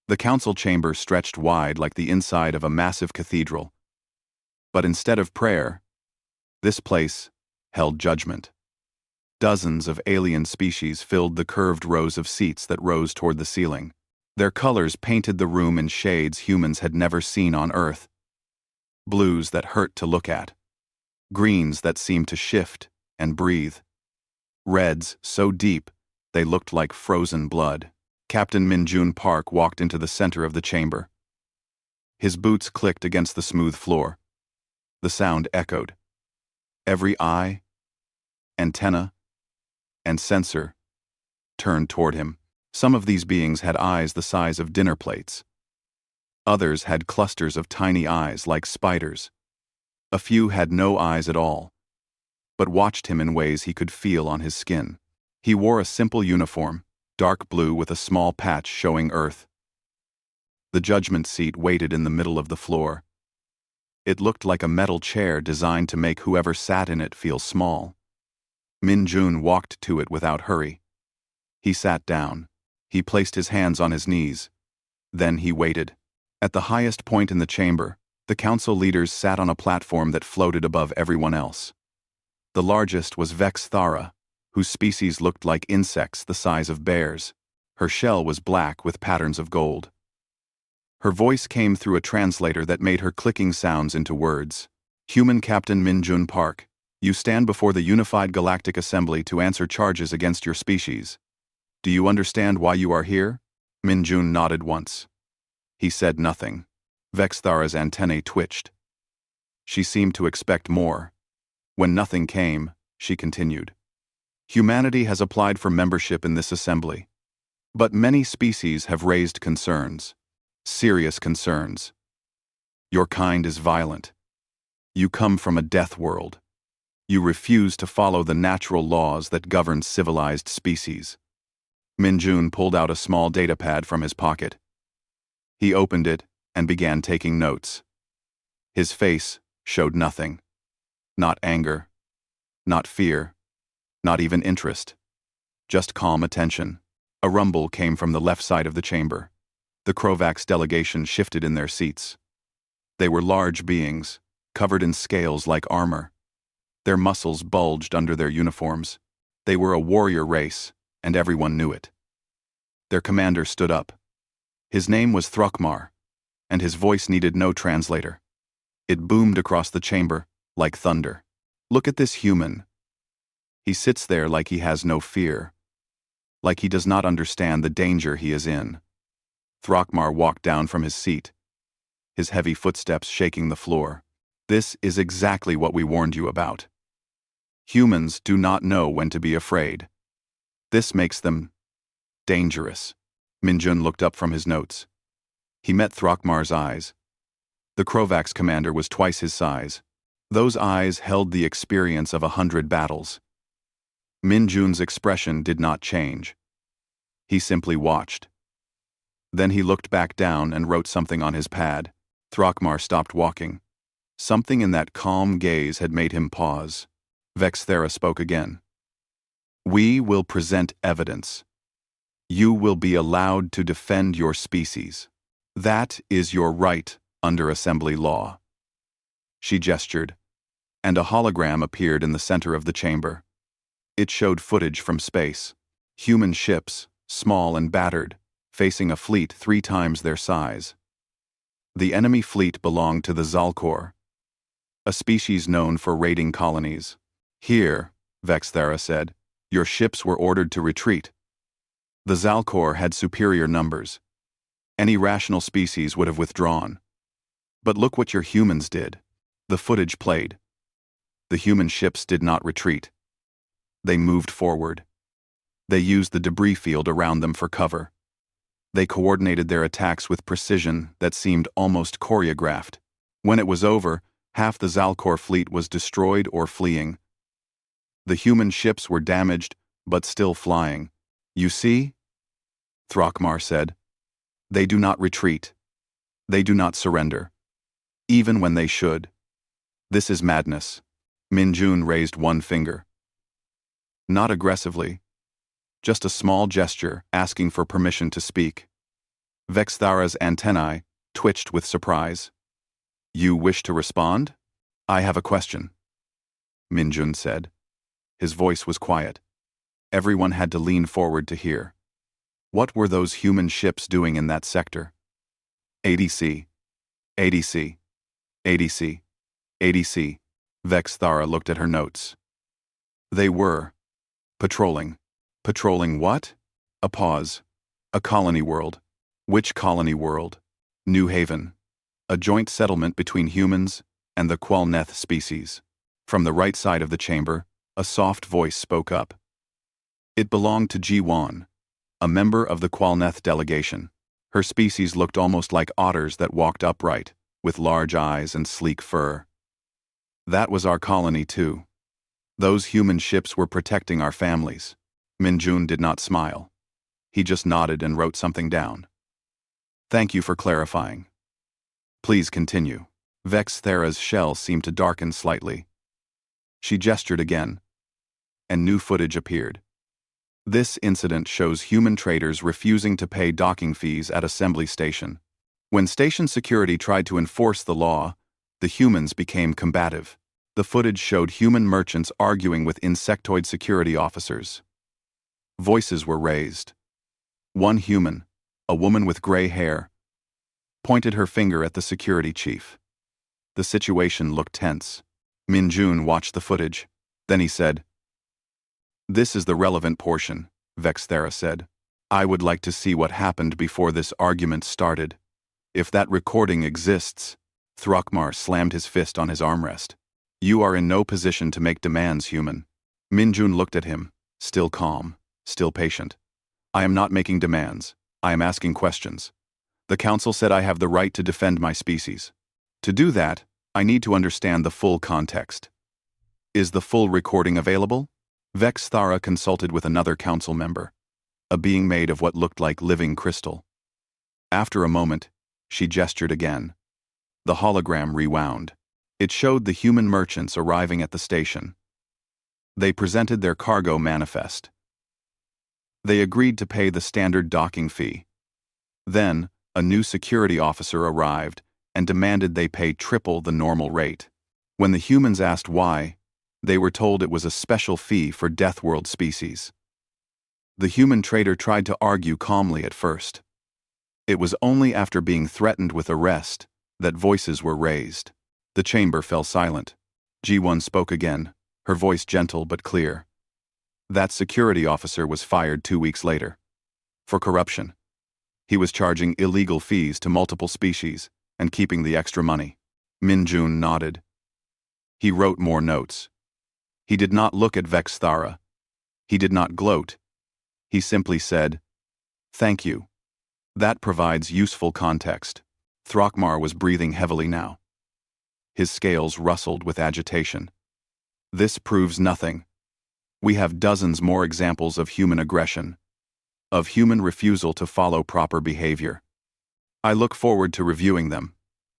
The council chamber stretched wide like the inside of a massive cathedral. But instead of prayer, this place held judgment. Dozens of alien species filled the curved rows of seats that rose toward the ceiling. Their colors painted the room in shades humans had never seen on Earth. Blues that hurt to look at. Greens that seemed to shift and breathe. Reds so deep they looked like frozen blood. Captain Min-jun Park walked into the center of the chamber. His boots clicked against the smooth floor. The sound echoed. Every eye, antenna, and sensor turned toward him. Some of these beings had eyes the size of dinner plates. Others had clusters of tiny eyes like spiders. A few had no eyes at all, but watched him in ways he could feel on his skin. He wore a simple uniform, dark blue with a small patch showing Earth. The judgment seat waited in the middle of the floor. It looked like a metal chair designed to make whoever sat in it feel small. Min-jun walked to it without hurry. He sat down. He placed his hands on his knees. Then he waited. At the highest point in the chamber, the council leaders sat on a platform that floated above everyone else. The largest was Vex Thara, whose species looked like insects the size of bears. Her shell was black with patterns of gold. Her voice came through a translator that made her clicking sounds into words. Human Captain Min-jun Park, you stand before the Unified Galactic Assembly to answer charges against your species. Do you understand why you are here? Min-jun nodded once. He said nothing. Vex Thara's antennae twitched. She seemed to expect more. When nothing came, she continued. Humanity has applied for membership in this assembly. But many species have raised concerns. Serious concerns. Your kind is violent. You come from a death world. You refuse to follow the natural laws that govern civilized species. Min-jun pulled out a small datapad from his pocket. He opened it and began taking notes. His face showed nothing. Not anger. Not fear. Not even interest. Just calm attention. A rumble came from the left side of the chamber. The Krovax delegation shifted in their seats. They were large beings, covered in scales like armor. Their muscles bulged under their uniforms. They were a warrior race, and everyone knew it. Their commander stood up. His name was Thrakmar, and his voice needed no translator. It boomed across the chamber like thunder. Look at this human. He sits there like he has no fear, like he does not understand the danger he is in. Thrakmar walked down from his seat, his heavy footsteps shaking the floor. This is exactly what we warned you about. Humans do not know when to be afraid. This makes them dangerous. Min-jun looked up from his notes. He met Thrakmar's eyes. The Krovax commander was twice his size. Those eyes held the experience of 100 battles. Min-jun's expression did not change. He simply watched. Then he looked back down and wrote something on his pad. Thrakmar stopped walking. Something in that calm gaze had made him pause. Vex Thara spoke again. We will present evidence. You will be allowed to defend your species. That is your right under assembly law. She gestured, and a hologram appeared in the center of the chamber. It showed footage from space. Human ships, small and battered, facing a fleet 3 times their size. The enemy fleet belonged to the Zalkor, a species known for raiding colonies. Here, Vex Thara said, your ships were ordered to retreat. The Zalkor had superior numbers. Any rational species would have withdrawn. But look what your humans did. The footage played. The human ships did not retreat. They moved forward. They used the debris field around them for cover. They coordinated their attacks with precision that seemed almost choreographed. When it was over, half the Zalkor fleet was destroyed or fleeing. The human ships were damaged, but still flying. You see? Thrakmar said. They do not retreat. They do not surrender. Even when they should. This is madness. Min-jun raised one finger. Not aggressively. Just a small gesture asking for permission to speak. Vexthara's antennae twitched with surprise. You wish to respond? I have a question, Minjun said. His voice was quiet. Everyone had to lean forward to hear. What were those human ships doing in that sector? ADC. ADC. ADC. ADC. Vexthara looked at her notes. They were patrolling. Patrolling what? A pause. A colony world. Which colony world? New Haven. A joint settlement between humans and the Qualneth species. From the right side of the chamber, a soft voice spoke up. It belonged to Ji-Wan, a member of the Qualneth delegation. Her species looked almost like otters that walked upright, with large eyes and sleek fur. That was our colony too. Those human ships were protecting our families. Minjun did not smile. He just nodded and wrote something down. Thank you for clarifying. Please continue. Vexthara's shell seemed to darken slightly. She gestured again, and new footage appeared. This incident shows human traders refusing to pay docking fees at assembly station. When station security tried to enforce the law, the humans became combative. The footage showed human merchants arguing with insectoid security officers. Voices were raised. One human, a woman with gray hair, pointed her finger at the security chief. The situation looked tense. Minjun watched the footage. Then he said, This is the relevant portion, Vexthara said. I would like to see what happened before this argument started. If that recording exists, Thrakmar slammed his fist on his armrest. You are in no position to make demands, human. Minjun looked at him, still calm, still patient. I am not making demands. I am asking questions. The council said I have the right to defend my species. To do that, I need to understand the full context. Is the full recording available? Vexthara consulted with another council member, a being made of what looked like living crystal. After a moment, she gestured again. The hologram rewound. It showed the human merchants arriving at the station. They presented their cargo manifest. They agreed to pay the standard docking fee. Then, a new security officer arrived and demanded they pay triple the normal rate. When the humans asked why, they were told it was a special fee for Deathworld species. The human trader tried to argue calmly at first. It was only after being threatened with arrest that voices were raised. The chamber fell silent. Ji-Won spoke again, her voice gentle but clear. That security officer was fired 2 weeks later. For corruption. He was charging illegal fees to multiple species and keeping the extra money. Minjun nodded. He wrote more notes. He did not look at Vexthara. He did not gloat. He simply said, Thank you. That provides useful context. Thrakmar was breathing heavily now. His scales rustled with agitation. This proves nothing. We have dozens more examples of human aggression, of human refusal to follow proper behavior. I look forward to reviewing them,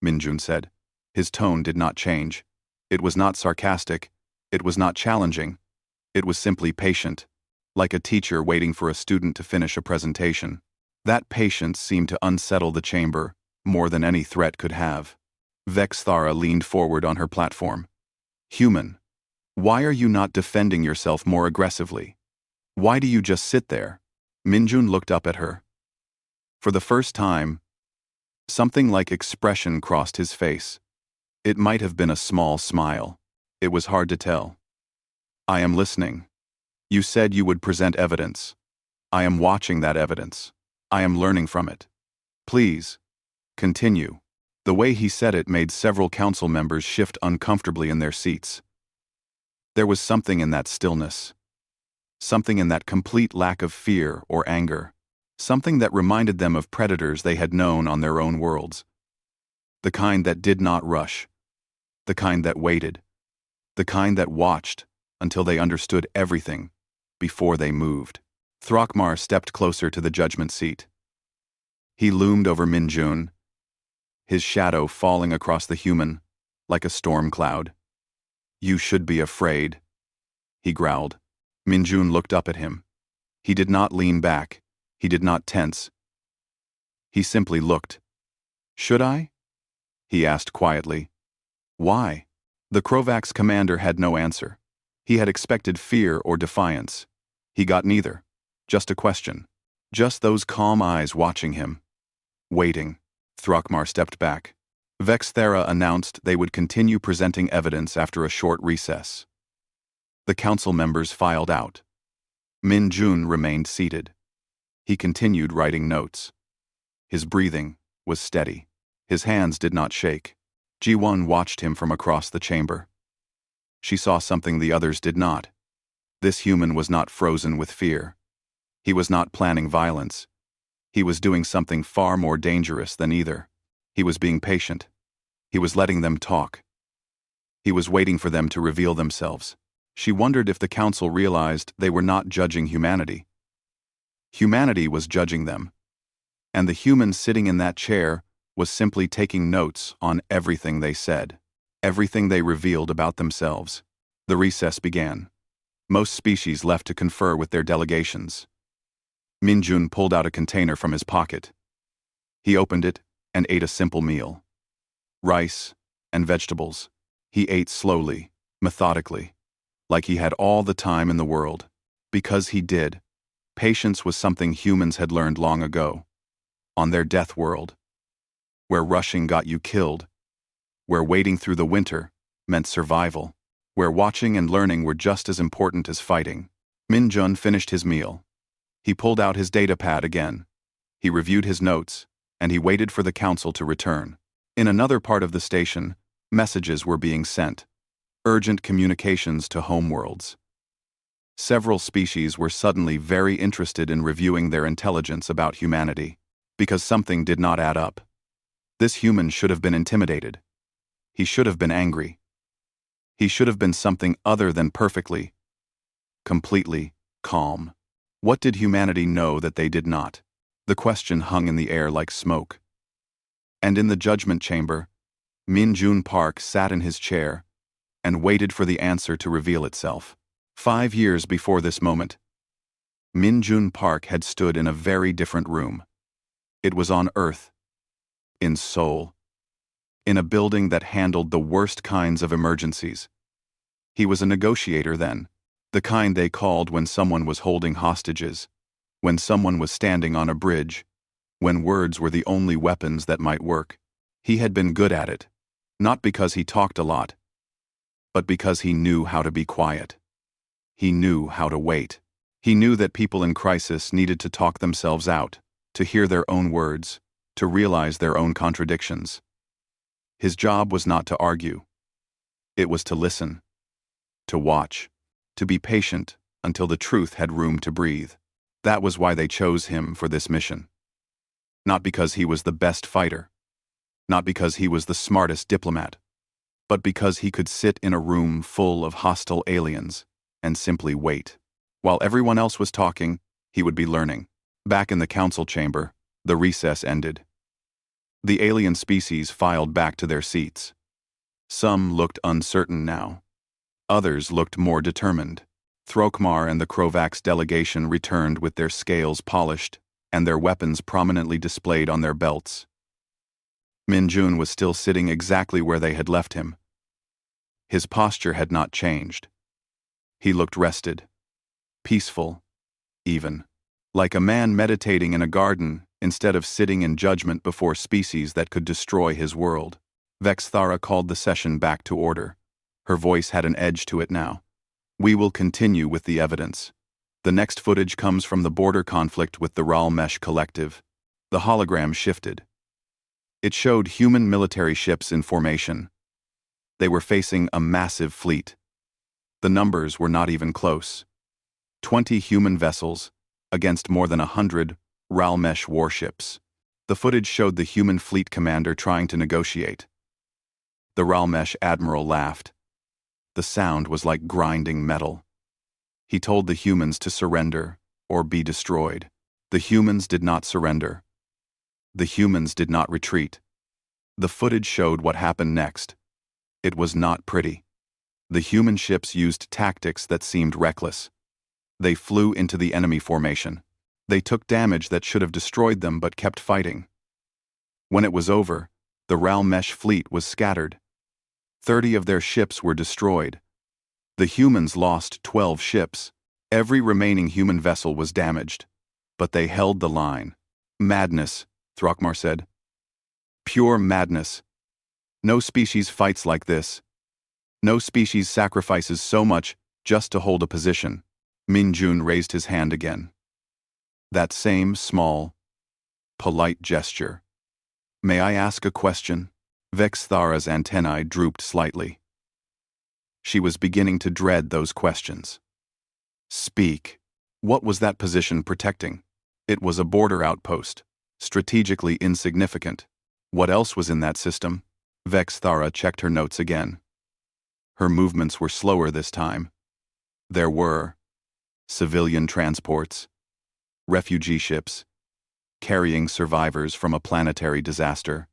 Minjun said. His tone did not change. It was not sarcastic. It was not challenging. It was simply patient, like a teacher waiting for a student to finish a presentation. That patience seemed to unsettle the chamber more than any threat could have. Vexthara leaned forward on her platform. Human, why are you not defending yourself more aggressively? Why do you just sit there? Minjun looked up at her. For the first time, something like expression crossed his face. It might have been a small smile. It was hard to tell. I am listening. You said you would present evidence. I am watching that evidence. I am learning from it. Please, continue. The way he said it made several council members shift uncomfortably in their seats. There was something in that stillness. Something in that complete lack of fear or anger. Something that reminded them of predators they had known on their own worlds. The kind that did not rush. The kind that waited. The kind that watched until they understood everything before they moved. Thrakmar stepped closer to the judgment seat. He loomed over Minjun, his shadow falling across the human like a storm cloud. You should be afraid, he growled. Minjun looked up at him. He did not lean back. He did not tense. He simply looked. "Should I?" he asked quietly. "Why?" The Krovak's commander had no answer. He had expected fear or defiance. He got neither. Just a question. Just those calm eyes watching him. Waiting. Thrakmar stepped back. Vexthera announced they would continue presenting evidence after a short recess. The council members filed out. Min Jun remained seated. He continued writing notes. His breathing was steady. His hands did not shake. Ji-won watched him from across the chamber. She saw something the others did not. This human was not frozen with fear. He was not planning violence. He was doing something far more dangerous than either. He was being patient. He was letting them talk. He was waiting for them to reveal themselves. She wondered if the council realized they were not judging humanity. Humanity was judging them. And the human sitting in that chair was simply taking notes on everything they said, everything they revealed about themselves. The recess began. Most species left to confer with their delegations. Minjun pulled out a container from his pocket. He opened it and ate a simple meal. Rice and vegetables. He ate slowly, methodically, like he had all the time in the world. Because he did. Patience was something humans had learned long ago. On their death world. Where rushing got you killed. Where waiting through the winter meant survival. Where watching and learning were just as important as fighting. Minjun finished his meal. He pulled out his datapad again. He reviewed his notes, and he waited for the council to return. In another part of the station, messages were being sent. Urgent communications to homeworlds. Several species were suddenly very interested in reviewing their intelligence about humanity, because something did not add up. This human should have been intimidated. He should have been angry. He should have been something other than perfectly, completely calm. What did humanity know that they did not? The question hung in the air like smoke. And in the judgment chamber, Min Jun Park sat in his chair and waited for the answer to reveal itself. 5 years before this moment, Min Jun Park had stood in a very different room. It was on Earth. In Seoul. In a building that handled the worst kinds of emergencies. He was a negotiator then, the kind they called when someone was holding hostages, when someone was standing on a bridge, when words were the only weapons that might work. He had been good at it, not because he talked a lot, but because he knew how to be quiet. He knew how to wait. He knew that people in crisis needed to talk themselves out, to hear their own words, to realize their own contradictions. His job was not to argue. It was to listen, to watch, to be patient until the truth had room to breathe. That was why they chose him for this mission. Not because he was the best fighter, not because he was the smartest diplomat, but because he could sit in a room full of hostile aliens and simply wait. While everyone else was talking, he would be learning. Back in the council chamber, the recess ended. The alien species filed back to their seats. Some looked uncertain now. Others looked more determined. Thrakmar and the Krovak's delegation returned with their scales polished and their weapons prominently displayed on their belts. Minjun was still sitting exactly where they had left him. His posture had not changed. He looked rested, peaceful, even, like a man meditating in a garden instead of sitting in judgment before species that could destroy his world. Vexthara called the session back to order. Her voice had an edge to it now. We will continue with the evidence. The next footage comes from the border conflict with the Ralmesh Collective. The hologram shifted. It showed human military ships in formation. They were facing a massive fleet. The numbers were not even close. 20 human vessels against more than 100 Ralmesh warships. The footage showed the human fleet commander trying to negotiate. The Ralmesh admiral laughed. The sound was like grinding metal. He told the humans to surrender or be destroyed. The humans did not surrender. The humans did not retreat. The footage showed what happened next. It was not pretty. The human ships used tactics that seemed reckless. They flew into the enemy formation. They took damage that should have destroyed them but kept fighting. When it was over, the Ralmesh fleet was scattered. 30 of their ships were destroyed. The humans lost 12 ships. Every remaining human vessel was damaged. But they held the line. Madness, Throckmar said. Pure madness. No species fights like this. No species sacrifices so much just to hold a position. Minjun raised his hand again. That same small, polite gesture. May I ask a question? Vexthara's antennae drooped slightly. She was beginning to dread those questions. Speak. What was that position protecting? It was a border outpost, strategically insignificant. What else was in that system? Vexthara checked her notes again. Her movements were slower this time. There were civilian transports, refugee ships, carrying survivors from a planetary disaster.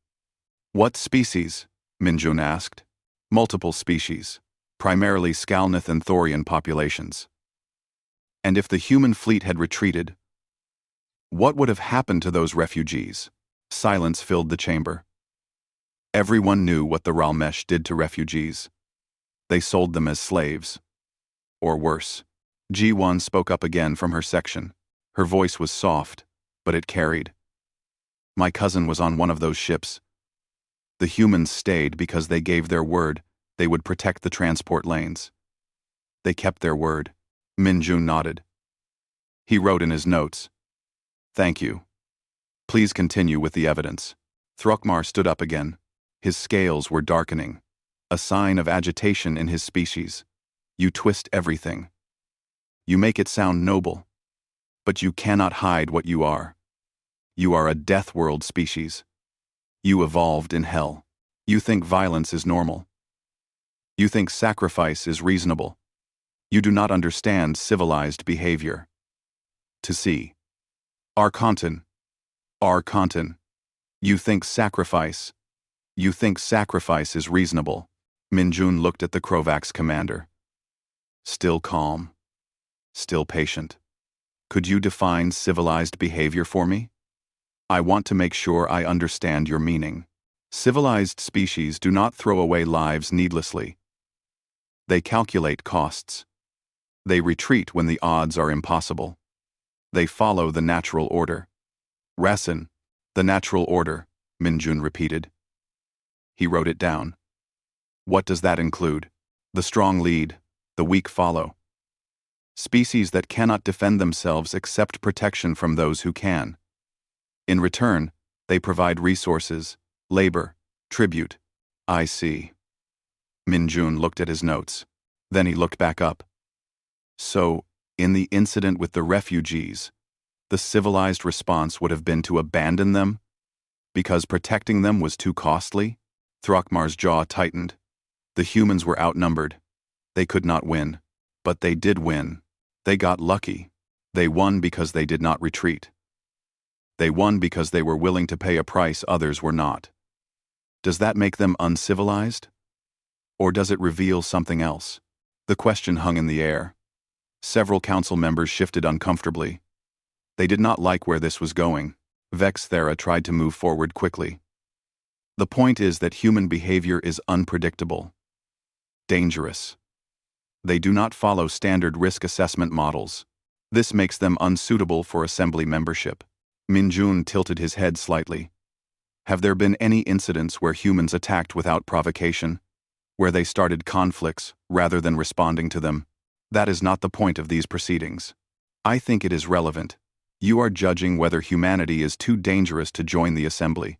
What species? Minjun asked. Multiple species, primarily Skalnith and Thorian populations. And if the human fleet had retreated, what would have happened to those refugees? Silence filled the chamber. Everyone knew what the Ralmesh did to refugees. They sold them as slaves. Or worse. G1 spoke up again from her section. Her voice was soft, but it carried. My cousin was on one of those ships. The humans stayed because they gave their word they would protect the transport lanes. They kept their word. Minjun nodded. He wrote in his notes, "Thank you. Please continue with the evidence." Throckmar stood up again. His scales were darkening, a sign of agitation in his species. You twist everything. You make it sound noble, but you cannot hide what you are. You are a death world species. You evolved in hell. You think violence is normal. You think sacrifice is reasonable. You do not understand civilized behavior. To see. Archontin. You think sacrifice. You think sacrifice is reasonable. Minjun looked at the Krovax commander. Still calm. Still patient. Could you define civilized behavior for me? I want to make sure I understand your meaning. Civilized species do not throw away lives needlessly. They calculate costs. They retreat when the odds are impossible. They follow the natural order. Rasen, the natural order, Minjun repeated. He wrote it down. What does that include? The strong lead, the weak follow. Species that cannot defend themselves accept protection from those who can. In return, they provide resources, labor, tribute. I see. Minjun looked at his notes. Then he looked back up. So, in the incident with the refugees, the civilized response would have been to abandon them? Because protecting them was too costly? Throckmar's jaw tightened. The humans were outnumbered. They could not win. But they did win. They got lucky. They won because they did not retreat. They won because they were willing to pay a price others were not. Does that make them uncivilized? Or does it reveal something else? The question hung in the air. Several council members shifted uncomfortably. They did not like where this was going. Vexthara tried to move forward quickly. The point is that human behavior is unpredictable. Dangerous. They do not follow standard risk assessment models. This makes them unsuitable for assembly membership. Minjun tilted his head slightly. Have there been any incidents where humans attacked without provocation? Where they started conflicts rather than responding to them? That is not the point of these proceedings. I think it is relevant. You are judging whether humanity is too dangerous to join the assembly.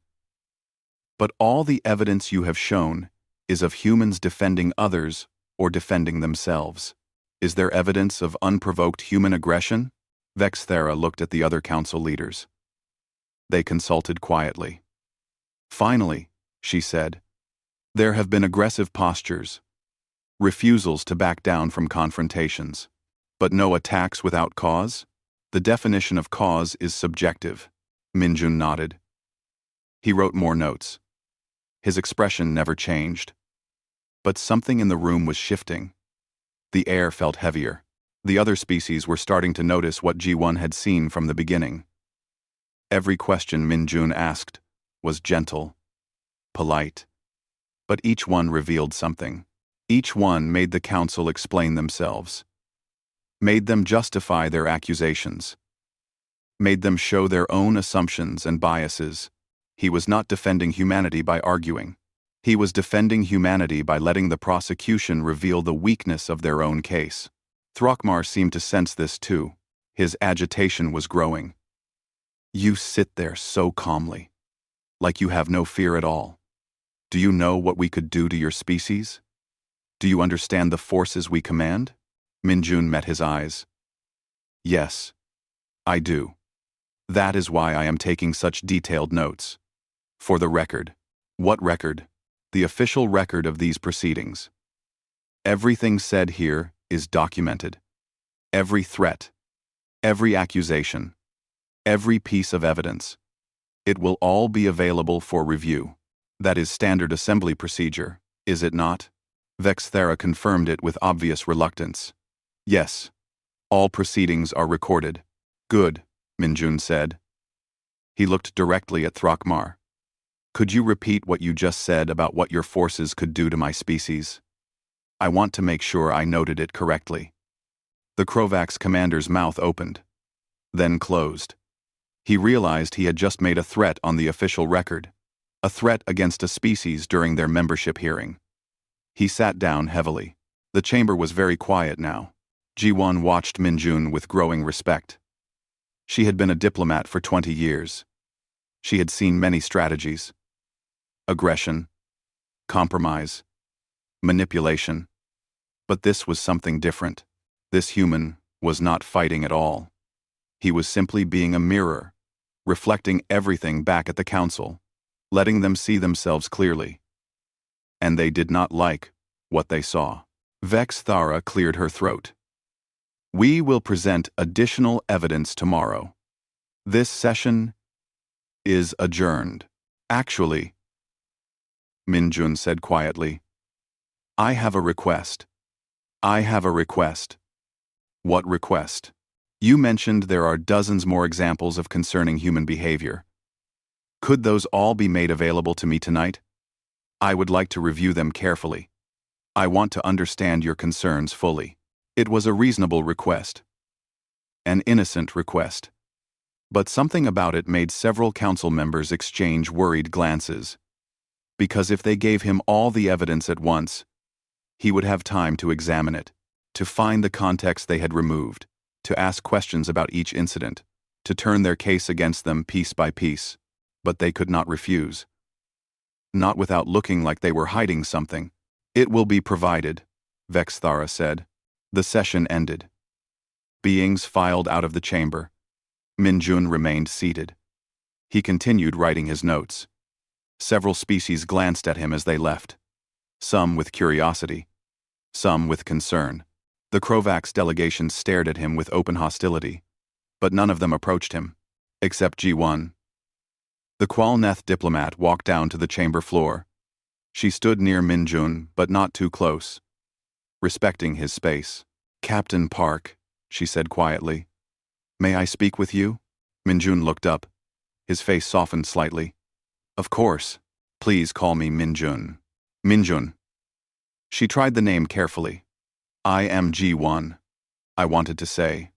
But all the evidence you have shown is of humans defending others or defending themselves. Is there evidence of unprovoked human aggression? Vexthara looked at the other council leaders. They consulted quietly. Finally, she said, there have been aggressive postures, refusals to back down from confrontations, but no attacks without cause? The definition of cause is subjective. Minjun nodded. He wrote more notes. His expression never changed. But something in the room was shifting. The air felt heavier. The other species were starting to notice what G1 had seen from the beginning. Every question Minjun asked was gentle, polite, but each one revealed something. Each one made the council explain themselves, made them justify their accusations, made them show their own assumptions and biases. He was not defending humanity by arguing. He was defending humanity by letting the prosecution reveal the weakness of their own case. Throckmar seemed to sense this too. His agitation was growing. You sit there so calmly, like you have no fear at all. Do you know what we could do to your species? Do you understand the forces we command? Minjun met his eyes. Yes, I do. That is why I am taking such detailed notes. For the record. What record? The official record of these proceedings. Everything said here is documented. Every threat, every accusation, every piece of evidence. It will all be available for review. That is standard assembly procedure, is it not? Vexthera confirmed it with obvious reluctance. Yes, all proceedings are recorded. Good, Minjun said. He looked directly at Throckmar. Could you repeat what you just said about what your forces could do to my species? I want to make sure I noted it correctly. The Krovax commander's mouth opened, then closed. He realized he had just made a threat on the official record, a threat against a species during their membership hearing. He sat down heavily. The chamber was very quiet now. Ji-won watched Minjun with growing respect. She had been a diplomat for 20 years. She had seen many strategies. Aggression, compromise, manipulation. But this was something different. This human was not fighting at all. He was simply being a mirror, reflecting everything back at the council, letting them see themselves clearly. And they did not like what they saw. Vexthara cleared her throat. We will present additional evidence tomorrow. This session is adjourned. Actually, Minjun said quietly, I have a request. I have a request. What request? You mentioned there are dozens more examples of concerning human behavior. Could those all be made available to me tonight? I would like to review them carefully. I want to understand your concerns fully. It was a reasonable request. An innocent request. But something about it made several council members exchange worried glances. Because if they gave him all the evidence at once, he would have time to examine it, to find the context they had removed, to ask questions about each incident, to turn their case against them piece by piece. But they could not refuse. Not without looking like they were hiding something. It will be provided, Vexthara said. The session ended. Beings filed out of the chamber. Minjun remained seated. He continued writing his notes. Several species glanced at him as they left. Some with curiosity. Some with concern. The Krovax delegation stared at him with open hostility. But none of them approached him. Except Ji-won. The Qualneth diplomat walked down to the chamber floor. She stood near Minjun, but not too close, respecting his space. Captain Park, she said quietly. May I speak with you? Minjun looked up. His face softened slightly. Of course. Please call me Minjun. Minjun. She tried the name carefully. I am Ji-won. I wanted to say.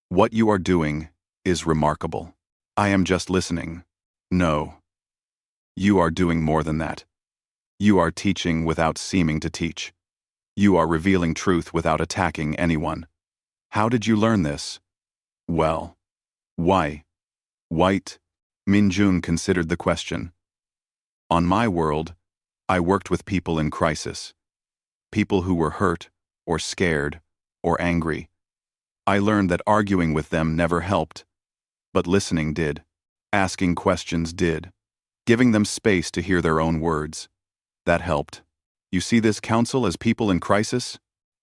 What you are doing is remarkable. I am just listening. No. You are doing more than that. You are teaching without seeming to teach. You are revealing truth without attacking anyone. How did you learn this? Well. Why? White. Minjun considered the question. On my world, I worked with people in crisis. People who were hurt, or scared, or angry. I learned that arguing with them never helped. But listening did. Asking questions did. Giving them space to hear their own words. That helped. You see this council as people in crisis?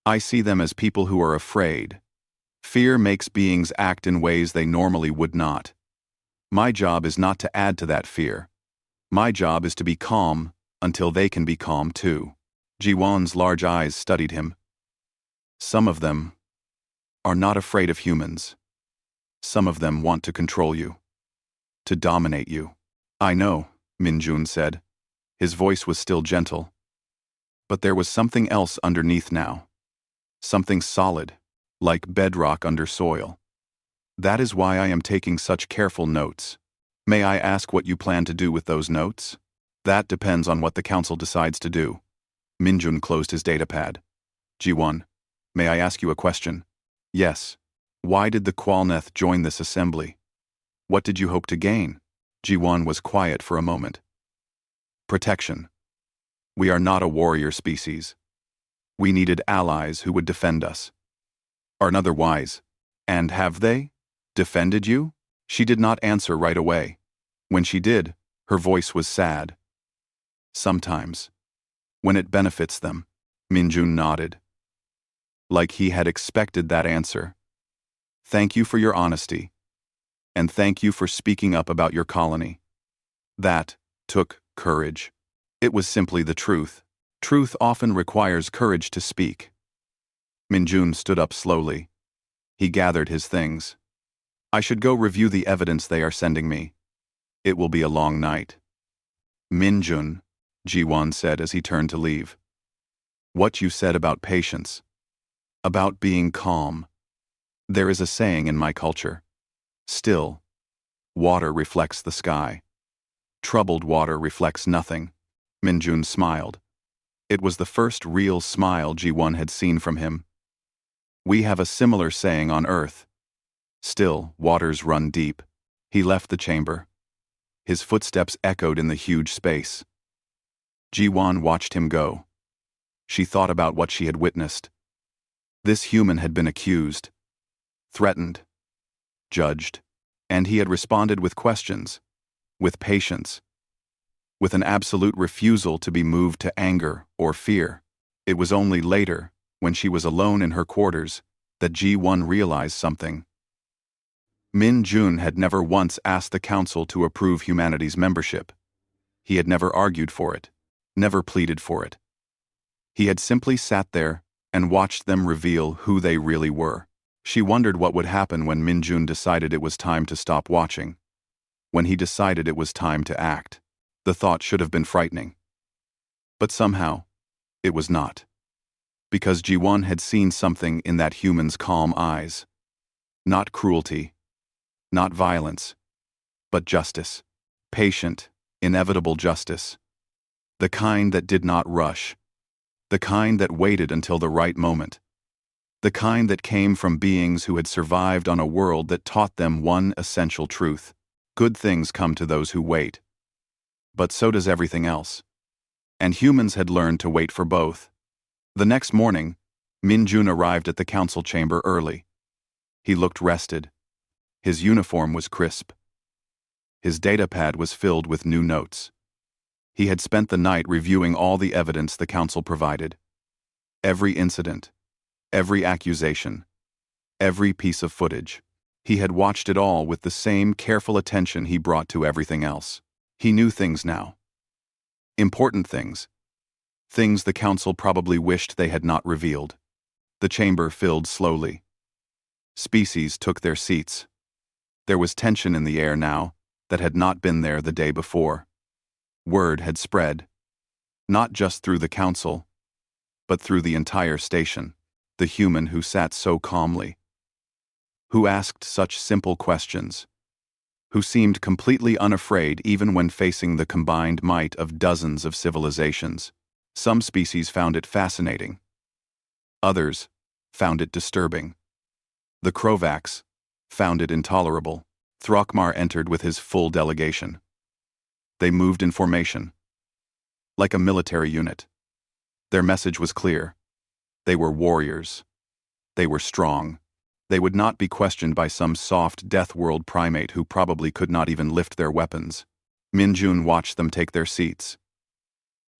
I see them as people who are afraid. Fear makes beings act in ways they normally would not. My job is not to add to that fear. My job is to be calm until they can be calm too. Ji-won's large eyes studied him. Some of them are not afraid of humans. Some of them want to control you. To dominate you. I know, Minjun said. His voice was still gentle. But there was something else underneath now. Something solid, like bedrock under soil. That is why I am taking such careful notes. May I ask what you plan to do with those notes? That depends on what the council decides to do. Minjun closed his datapad. Ji-won, may I ask you a question? Yes. Why did the Qualneth join this assembly? What did you hope to gain? Ji-won was quiet for a moment. Protection. We are not a warrior species. We needed allies who would defend us. Are none wise. And have they? Defended you? She did not answer right away. When she did, her voice was sad. Sometimes. When it benefits them. Minjun nodded. Like he had expected that answer. Thank you for your honesty. And thank you for speaking up about your colony. That took courage. It was simply the truth. Truth often requires courage to speak. Minjun stood up slowly. He gathered his things. I should go review the evidence they are sending me. It will be a long night. Minjun, Ji-won said as he turned to leave. What you said about patience. About being calm. There is a saying in my culture. Still, water reflects the sky. Troubled water reflects nothing. Minjun smiled. It was the first real smile Ji-won had seen from him. We have a similar saying on Earth. Still, waters run deep. He left the chamber. His footsteps echoed in the huge space. Ji-won watched him go. She thought about what she had witnessed. This human had been accused, threatened, judged, and he had responded with questions, with patience, with an absolute refusal to be moved to anger or fear. It was only later, when she was alone in her quarters, that Ji-won realized something. Min-jun had never once asked the council to approve humanity's membership. He had never argued for it, never pleaded for it. He had simply sat there and watched them reveal who they really were. She wondered what would happen when Min-jun decided it was time to stop watching. When he decided it was time to act. The thought should have been frightening. But somehow, it was not. Because Ji-won had seen something in that human's calm eyes. Not cruelty, not violence, but justice. Patient, inevitable justice. The kind that did not rush. The kind that waited until the right moment. The kind that came from beings who had survived on a world that taught them one essential truth. Good things come to those who wait. But so does everything else. And humans had learned to wait for both. The next morning, Min-jun arrived at the council chamber early. He looked rested. His uniform was crisp. His datapad was filled with new notes. He had spent the night reviewing all the evidence the council provided. Every incident, every accusation, every piece of footage. He had watched it all with the same careful attention he brought to everything else. He knew things now. Important things. Things the council probably wished they had not revealed. The chamber filled slowly. Species took their seats. There was tension in the air now that had not been there the day before. Word had spread. Not just through the council, but through the entire station. The human who sat so calmly. Who asked such simple questions. Who seemed completely unafraid even when facing the combined might of dozens of civilizations. Some species found it fascinating. Others found it disturbing. The Krovaks found it intolerable. Throckmar entered with his full delegation. They moved in formation. Like a military unit. Their message was clear. They were warriors. They were strong. They would not be questioned by some soft death world primate who probably could not even lift their weapons. Min-jun watched them take their seats.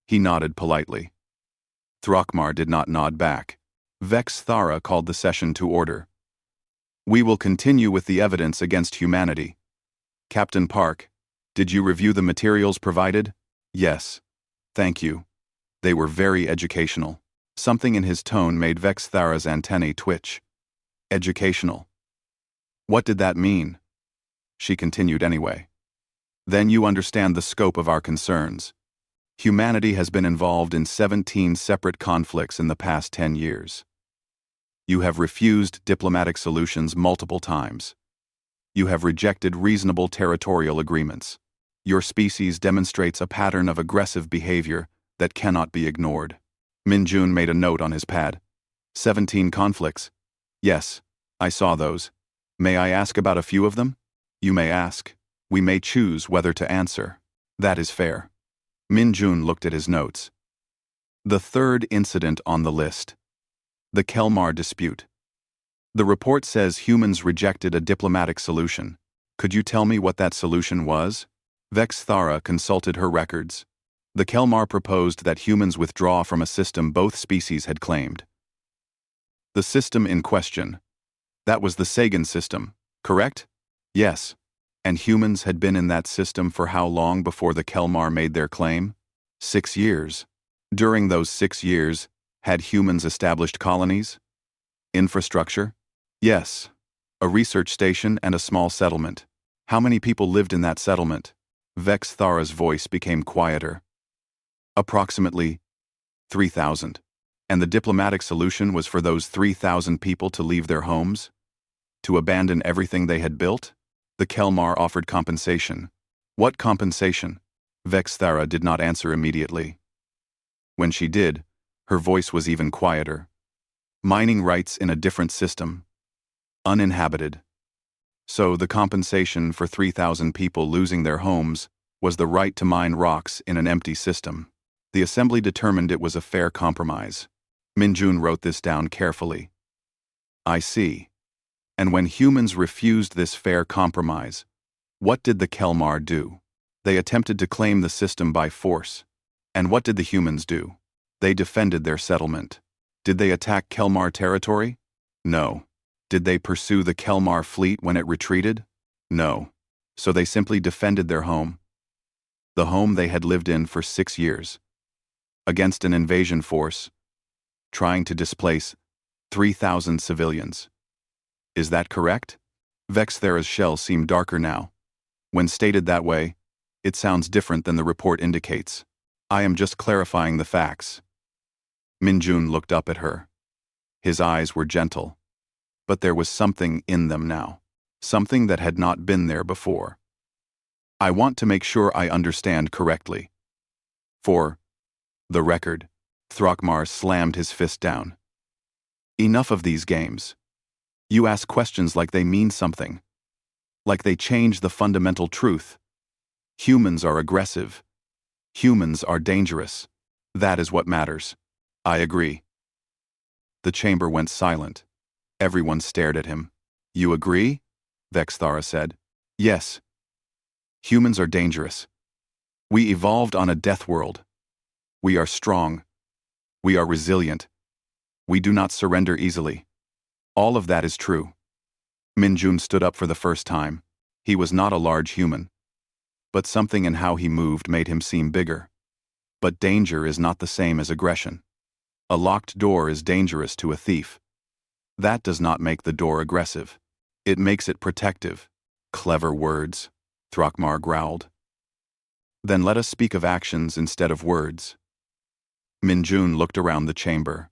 He nodded politely. Throckmar did not nod back. Vex Thara called the session to order. We will continue with the evidence against humanity. Captain Park, did you review the materials provided? Yes. Thank you. They were very educational. Something in his tone made Vex Thara's antennae twitch. Educational. What did that mean? She continued anyway. Then you understand the scope of our concerns. Humanity has been involved in 17 separate conflicts in the past 10 years. You have refused diplomatic solutions multiple times. You have rejected reasonable territorial agreements. Your species demonstrates a pattern of aggressive behavior that cannot be ignored. Minjun made a note on his pad. 17 conflicts. Yes, I saw those. May I ask about a few of them? You may ask. We may choose whether to answer. That is fair. Minjun looked at his notes. The third incident on the list. The Kelmar dispute. The report says humans rejected a diplomatic solution. Could you tell me what that solution was? Vexthara consulted her records. The Kelmar proposed that humans withdraw from a system both species had claimed. The system in question. That was the Sagan system, correct? Yes. And humans had been in that system for how long before the Kelmar made their claim? 6 years. During those 6 years, had humans established colonies? Infrastructure? Yes. A research station and a small settlement. How many people lived in that settlement? Vexthara's voice became quieter. Approximately 3,000. And the diplomatic solution was for those 3,000 people to leave their homes? To abandon everything they had built? The Kelmar offered compensation. What compensation? Vexthara did not answer immediately. When she did, her voice was even quieter. Mining rights in a different system. Uninhabited. So the compensation for 3,000 people losing their homes was the right to mine rocks in an empty system. The assembly determined it was a fair compromise. Minjun wrote this down carefully. I see. And when humans refused this fair compromise, what did the Kelmar do? They attempted to claim the system by force. And what did the humans do? They defended their settlement. Did they attack Kelmar territory? No. Did they pursue the Kelmar fleet when it retreated? No. So they simply defended their home. The home they had lived in for 6 years. Against an invasion force, trying to displace 3,000 civilians. Is that correct? Vexthara's shell seemed darker now. When stated that way, it sounds different than the report indicates. I am just clarifying the facts. Minjun looked up at her. His eyes were gentle. But there was something in them now. Something that had not been there before. I want to make sure I understand correctly. For the record, Throckmar slammed his fist down. Enough of these games. You ask questions like they mean something. Like they change the fundamental truth. Humans are aggressive. Humans are dangerous. That is what matters. I agree. The chamber went silent. Everyone stared at him. You agree? Vexthara said. Yes. Humans are dangerous. We evolved on a death world. We are strong. We are resilient. We do not surrender easily. All of that is true. Minjun stood up for the first time. He was not a large human. But something in how he moved made him seem bigger. But danger is not the same as aggression. A locked door is dangerous to a thief. That does not make the door aggressive. It makes it protective. Clever words, Throckmar growled. Then let us speak of actions instead of words. Minjun looked around the chamber.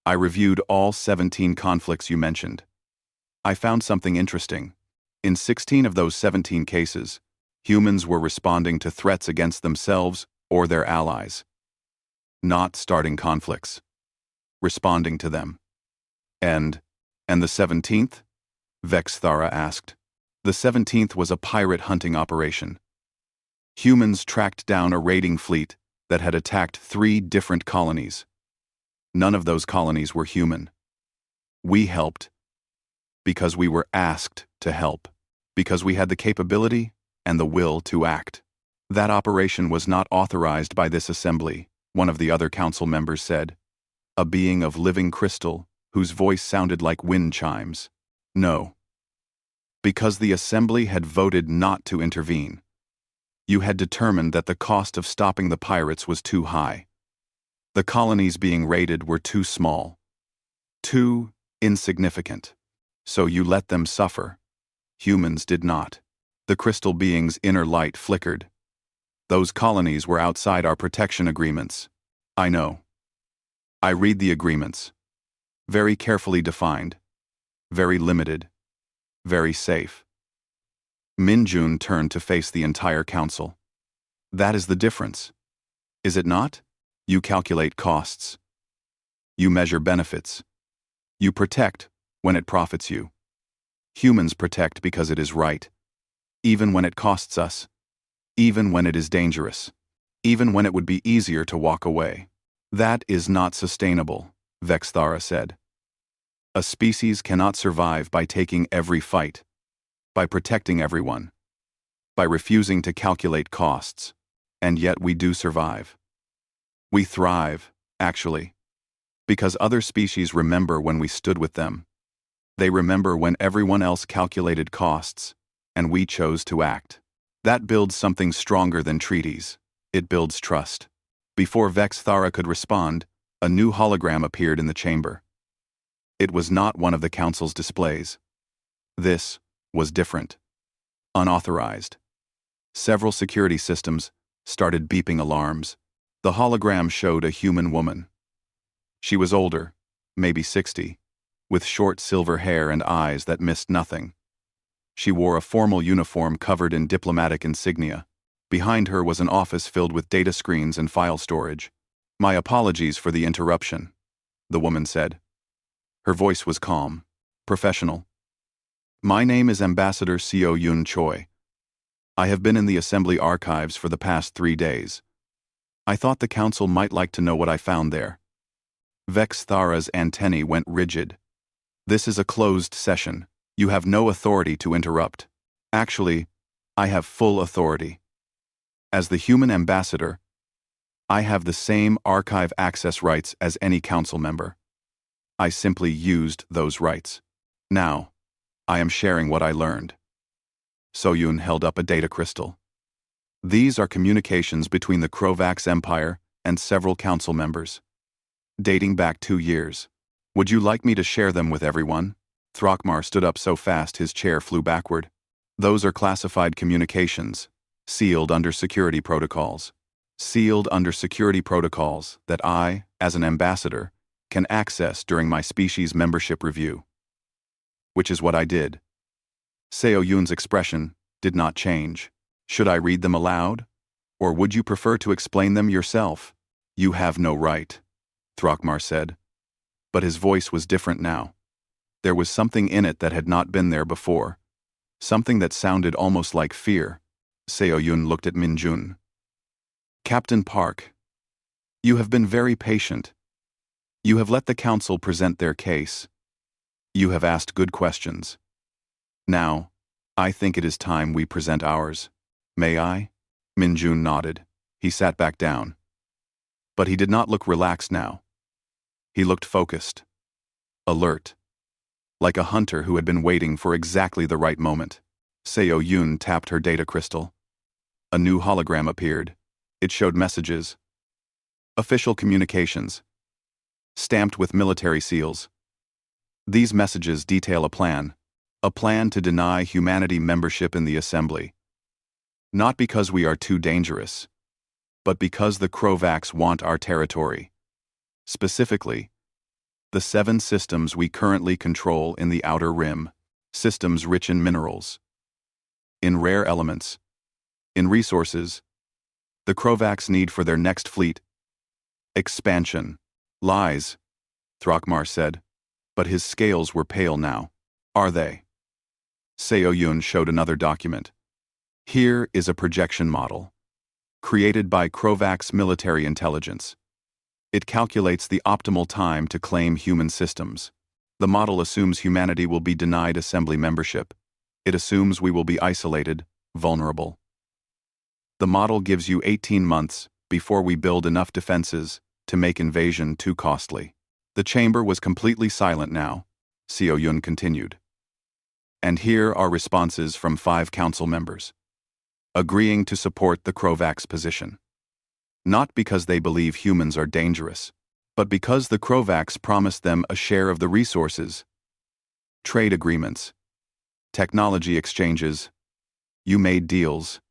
I reviewed all 17 conflicts you mentioned. I found something interesting. In 16 of those 17 cases, humans were responding to threats against themselves or their allies. Not starting conflicts. Responding to them. And the 17th? Vexthara asked. The 17th was a pirate hunting operation. Humans tracked down a raiding fleet that had attacked 3 different colonies. None of those colonies were human. We helped because we were asked to help, because we had the capability and the will to act. That operation was not authorized by this assembly, one of the other council members said. A being of living crystal, whose voice sounded like wind chimes. No. Because the assembly had voted not to intervene. You had determined that the cost of stopping the pirates was too high. The colonies being raided were too small. Too insignificant. So you let them suffer. Humans did not. The crystal being's inner light flickered. Those colonies were outside our protection agreements. I know. I read the agreements. Very carefully defined. Very limited. Very safe. Min-jun turned to face the entire council. That is the difference. Is it not? You calculate costs. You measure benefits. You protect when it profits you. Humans protect because it is right. Even when it costs us. Even when it is dangerous. Even when it would be easier to walk away. That is not sustainable, Vexthara said. A species cannot survive by taking every fight. By protecting everyone. By refusing to calculate costs. And yet we do survive. We thrive, actually. Because other species remember when we stood with them. They remember when everyone else calculated costs, and we chose to act. That builds something stronger than treaties. It builds trust. Before Vexthara could respond, a new hologram appeared in the chamber. It was not one of the council's displays. This was different. Unauthorized. Several security systems started beeping alarms. The hologram showed a human woman. She was older, maybe 60, with short silver hair and eyes that missed nothing. She wore a formal uniform covered in diplomatic insignia. Behind her was an office filled with data screens and file storage. My apologies for the interruption, the woman said. Her voice was calm, professional. My name is Ambassador Seo Yun Choi. I have been in the Assembly archives for the past 3 days. I thought the council might like to know what I found there. Vexthara's antennae went rigid. This is a closed session. You have no authority to interrupt. Actually, I have full authority. As the human ambassador, I have the same archive access rights as any council member. I simply used those rights. Now, I am sharing what I learned. Soyun held up a data crystal. These are communications between the Krovax Empire and several council members. Dating back 2 years. Would you like me to share them with everyone? Throckmar stood up so fast his chair flew backward. Those are classified communications, sealed under security protocols. Sealed under security protocols that I, as an ambassador, can access during my species membership review. Which is what I did. Seo Yun's expression did not change. Should I read them aloud? Or would you prefer to explain them yourself? You have no right, Throckmar said. But his voice was different now. There was something in it that had not been there before. Something that sounded almost like fear. Seo Yun looked at Min-jun. Captain Park, you have been very patient. You have let the council present their case. You have asked good questions. Now, I think it is time we present ours. May I? Min-jun nodded. He sat back down. But he did not look relaxed now. He looked focused. Alert. Like a hunter who had been waiting for exactly the right moment. Seo Yun tapped her data crystal. A new hologram appeared. It showed messages. Official communications. Stamped with military seals. These messages detail a plan to deny humanity membership in the Assembly. Not because we are too dangerous, but because the Krovax want our territory. Specifically, the 7 systems we currently control in the Outer Rim, systems rich in minerals, in rare elements, in resources, the Krovax need for their next fleet. Expansion. Lies, Throckmar said, but his scales were pale now. Are they? Seo Yun showed another document. Here is a projection model, created by Krovax military intelligence. It calculates the optimal time to claim human systems. The model assumes humanity will be denied Assembly membership. It assumes we will be isolated, vulnerable. The model gives you 18 months before we build enough defenses to make invasion too costly. The chamber was completely silent now, Seo Yun continued. And here are responses from 5 council members, agreeing to support the Krovax position. Not because they believe humans are dangerous, but because the Krovax promised them a share of the resources, trade agreements, technology exchanges, You made deals.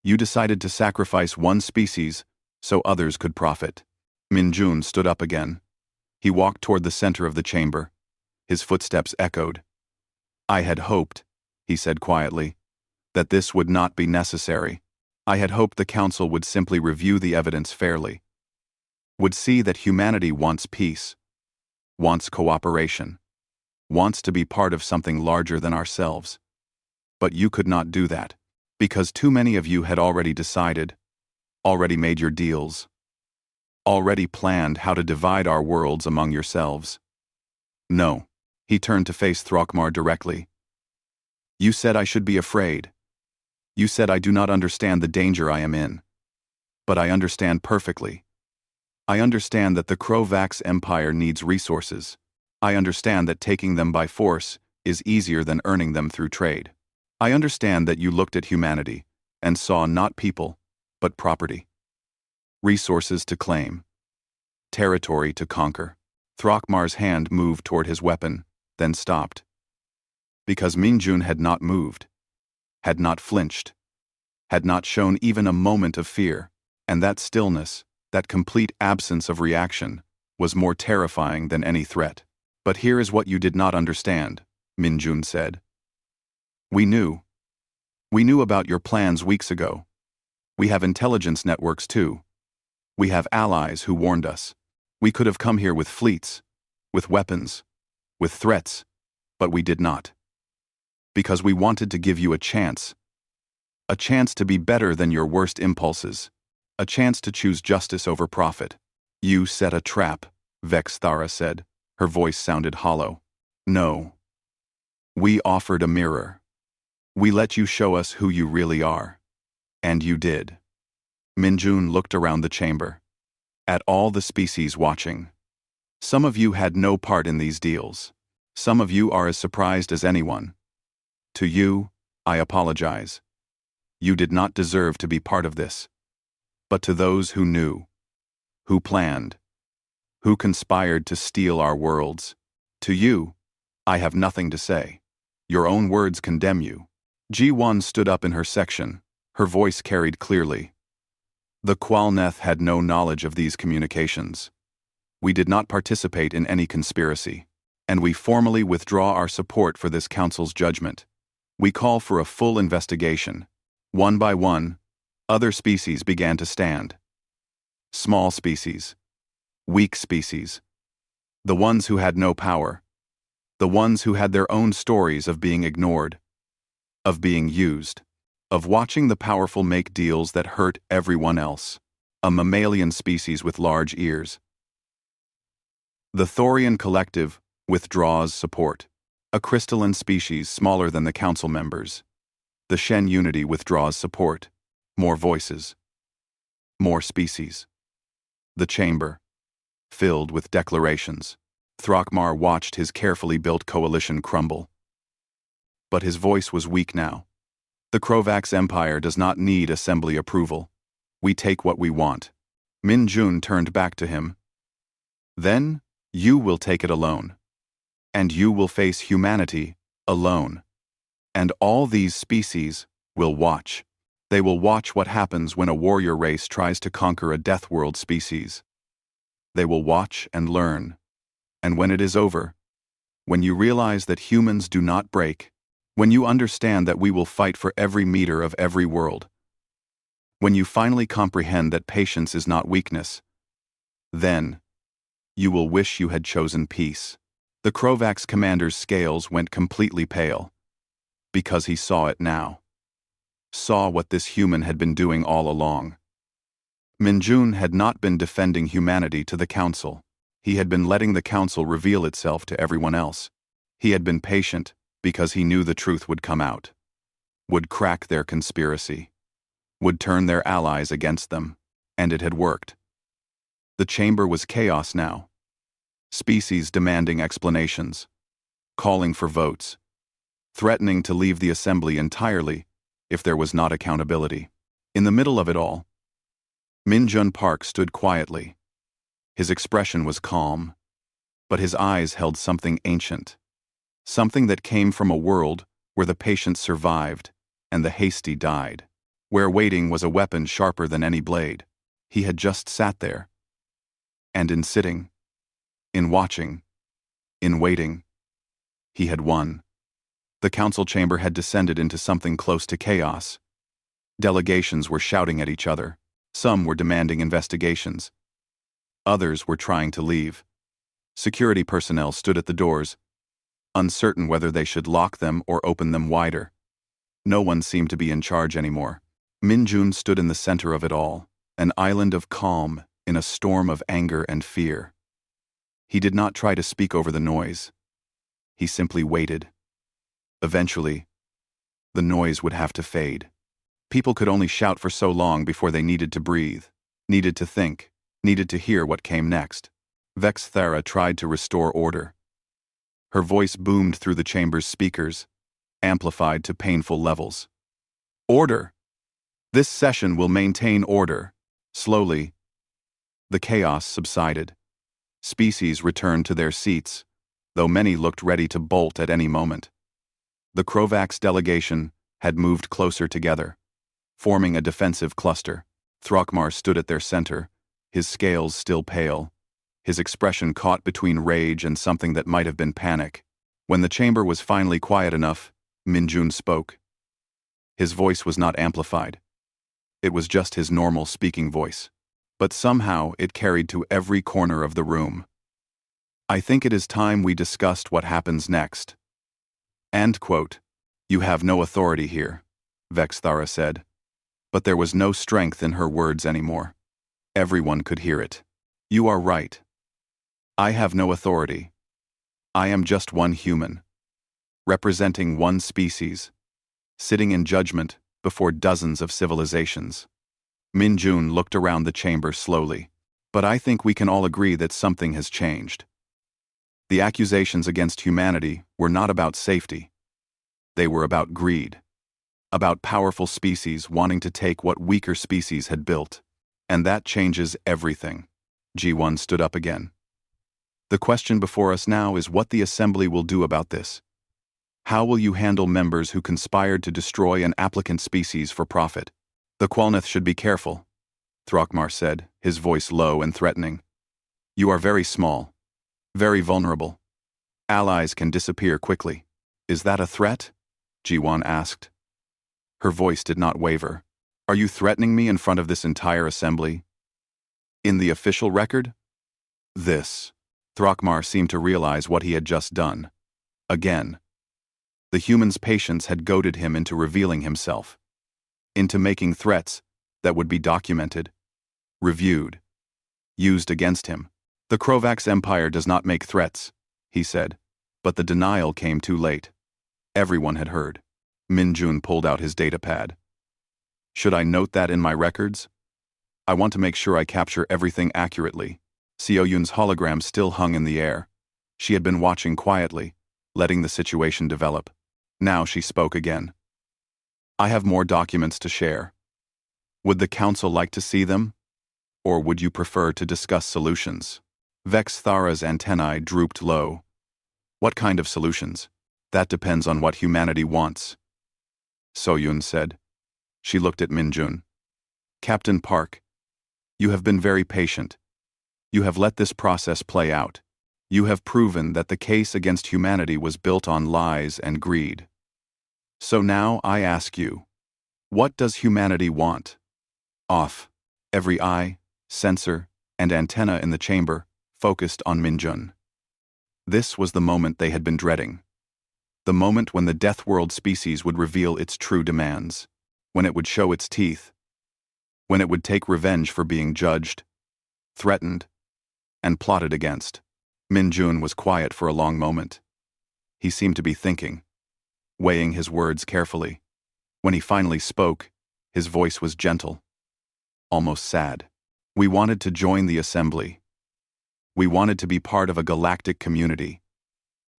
You decided to sacrifice one species so others could profit. Min-jun stood up again. He walked toward the center of the chamber. His footsteps echoed. I had hoped, he said quietly, that this would not be necessary. I had hoped the council would simply review the evidence fairly, would see that humanity wants peace, wants cooperation, wants to be part of something larger than ourselves. But you could not do that, because too many of you had already decided, already made your deals, already planned how to divide our worlds among yourselves. No, he turned to face Thrakmar directly. You said I should be afraid. You said I do not understand the danger I am in. But I understand perfectly. I understand that the Krovax Empire needs resources. I understand that taking them by force is easier than earning them through trade. I understand that you looked at humanity and saw not people, but property. Resources to claim. Territory to conquer. Thrakmar's hand moved toward his weapon, then stopped. Because Min-jun had not moved, had not flinched, had not shown even a moment of fear, and that stillness, that complete absence of reaction, was more terrifying than any threat. But here is what you did not understand, Min-jun said. We knew. We knew about your plans weeks ago. We have intelligence networks too. We have allies who warned us. We could have come here with fleets, with weapons, with threats, but we did not. Because we wanted to give you a chance to be better than your worst impulses, a chance to choose justice over profit. You set a trap, Vex Thara said. Her voice sounded hollow. No. We offered a mirror. We let you show us who you really are. And you did. Min-jun looked around the chamber, at all the species watching. Some of you had no part in these deals. Some of you are as surprised as anyone. To you, I apologize. You did not deserve to be part of this. But to those who knew, who planned, who conspired to steal our worlds, to you, I have nothing to say. Your own words condemn you. Ji-won stood up in her section, her voice carried clearly. The Qualneth had no knowledge of these communications. We did not participate in any conspiracy, and we formally withdraw our support for this council's judgment. We call for a full investigation. One by one, other species began to stand. Small species. Weak species. The ones who had no power. The ones who had their own stories of being ignored, of being used, of watching the powerful make deals that hurt everyone else. A mammalian species with large ears. The Thorian Collective withdraws support. A crystalline species smaller than the council members. The Shen Unity withdraws support. More voices. More species. The chamber, filled with declarations. Thrakmar watched his carefully built coalition crumble. But his voice was weak now. The Krovax Empire does not need assembly approval. We take what we want. Min-jun turned back to him. Then, you will take it alone. And you will face humanity alone. And all these species will watch. They will watch what happens when a warrior race tries to conquer a Death World species. They will watch and learn. And when it is over, when you realize that humans do not break, when you understand that we will fight for every meter of every world, when you finally comprehend that patience is not weakness, then you will wish you had chosen peace. The Krovax commander's scales went completely pale, because he saw it now. Saw what this human had been doing all along. Min-jun had not been defending humanity to the council. He had been letting the council reveal itself to everyone else. He had been patient because he knew the truth would come out, would crack their conspiracy, would turn their allies against them, and it had worked. The chamber was chaos now. Species demanding explanations, calling for votes, threatening to leave the assembly entirely if there was not accountability. In the middle of it all, Min-jun Park stood quietly. His expression was calm, but his eyes held something ancient, something that came from a world where the patience survived and the hasty died. Where waiting was a weapon sharper than any blade. He had just sat there. And in sitting, in watching, in waiting, he had won. The council chamber had descended into something close to chaos. Delegations were shouting at each other. Some were demanding investigations. Others were trying to leave. Security personnel stood at the doors, uncertain whether they should lock them or open them wider. No one seemed to be in charge anymore. Min-jun stood in the center of it all, an island of calm in a storm of anger and fear. He did not try to speak over the noise. He simply waited. Eventually, the noise would have to fade. People could only shout for so long before they needed to breathe, needed to think, needed to hear what came next. Vex Thara tried to restore order. Her voice boomed through the chamber's speakers, amplified to painful levels. Order! This session will maintain order. Slowly, the chaos subsided. Species returned to their seats, though many looked ready to bolt at any moment. The Krovax delegation had moved closer together, forming a defensive cluster. Thrakmar stood at their center, his scales still pale, his expression caught between rage and something that might have been panic. When the chamber was finally quiet enough, Min-jun spoke. His voice was not amplified. It was just his normal speaking voice. But somehow it carried to every corner of the room. I think it is time we discussed what happens next. End quote. You have no authority here, Vex Thara said. But there was no strength in her words anymore. Everyone could hear it. You are right. I have no authority. I am just one human, representing one species, sitting in judgment before dozens of civilizations. Min-jun looked around the chamber slowly. But I think we can all agree that something has changed. The accusations against humanity were not about safety. They were about greed. About powerful species wanting to take what weaker species had built. And that changes everything. G1 stood up again. The question before us now is what the Assembly will do about this. How will you handle members who conspired to destroy an applicant species for profit? The Qualneth should be careful, Thrakmar said, his voice low and threatening. You are very small, very vulnerable. Allies can disappear quickly. Is that a threat? Ji-won asked. Her voice did not waver. Are you threatening me in front of this entire assembly? In the official record? This. Thrakmar seemed to realize what he had just done. Again. The human's patience had goaded him into revealing himself. Into making threats that would be documented, reviewed, used against him. The Krovax Empire does not make threats, he said, but the denial came too late. Everyone had heard. Min-jun pulled out his datapad. Should I note that in my records? I want to make sure I capture everything accurately. Seo-yun's hologram still hung in the air. She had been watching quietly, letting the situation develop. Now she spoke again. I have more documents to share. Would the council like to see them? Or would you prefer to discuss solutions? Vex Thara's antennae drooped low. What kind of solutions? That depends on what humanity wants. So-yun said. She looked at Min-jun. Captain Park, you have been very patient. You have let this process play out. You have proven that the case against humanity was built on lies and greed. So now I ask you, what does humanity want? Off. Every eye, sensor, and antenna in the chamber focused on Min-jun. This was the moment they had been dreading. The moment when the Death World species would reveal its true demands. When it would show its teeth. When it would take revenge for being judged, threatened, and plotted against. Min-jun was quiet for a long moment. He seemed to be thinking, weighing his words carefully. When he finally spoke, his voice was gentle, almost sad. We wanted to join the assembly. We wanted to be part of a galactic community.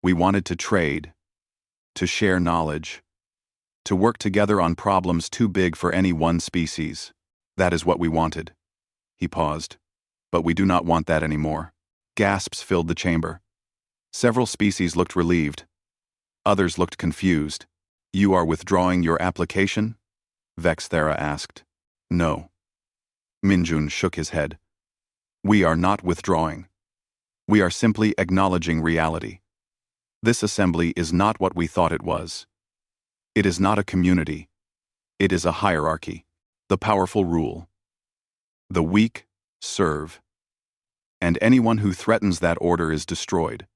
We wanted to trade, to share knowledge, to work together on problems too big for any one species. That is what we wanted. He paused. But we do not want that anymore. Gasps filled the chamber. Several species looked relieved. Others looked confused. You are withdrawing your application? Vexthera asked. No. Minjun shook his head. We are not withdrawing. We are simply acknowledging reality. This assembly is not what we thought it was. It is not a community. It is a hierarchy. The powerful rule. The weak serve. And anyone who threatens that order is destroyed.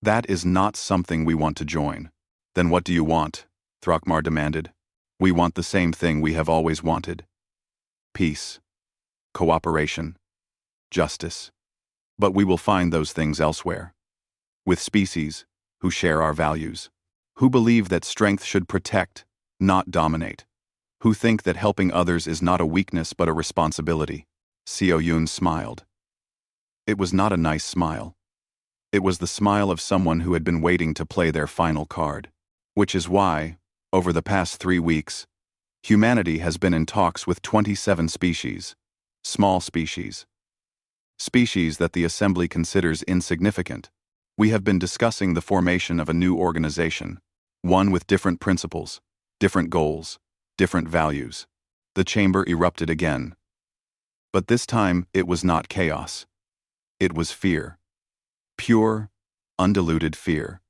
That is not something we want to join. Then what do you want? Thrakmar demanded. We want the same thing we have always wanted. Peace. Cooperation. Justice. But we will find those things elsewhere. With species who share our values. Who believe that strength should protect, not dominate. Who think that helping others is not a weakness but a responsibility. Seo Yun smiled. It was not a nice smile. It was the smile of someone who had been waiting to play their final card. Which is why, over the past 3 weeks, humanity has been in talks with 27 species, small species. Species that the Assembly considers insignificant. We have been discussing the formation of a new organization, one with different principles, different goals, different values. The chamber erupted again. But this time it was not chaos. It was fear. Pure, undiluted fear.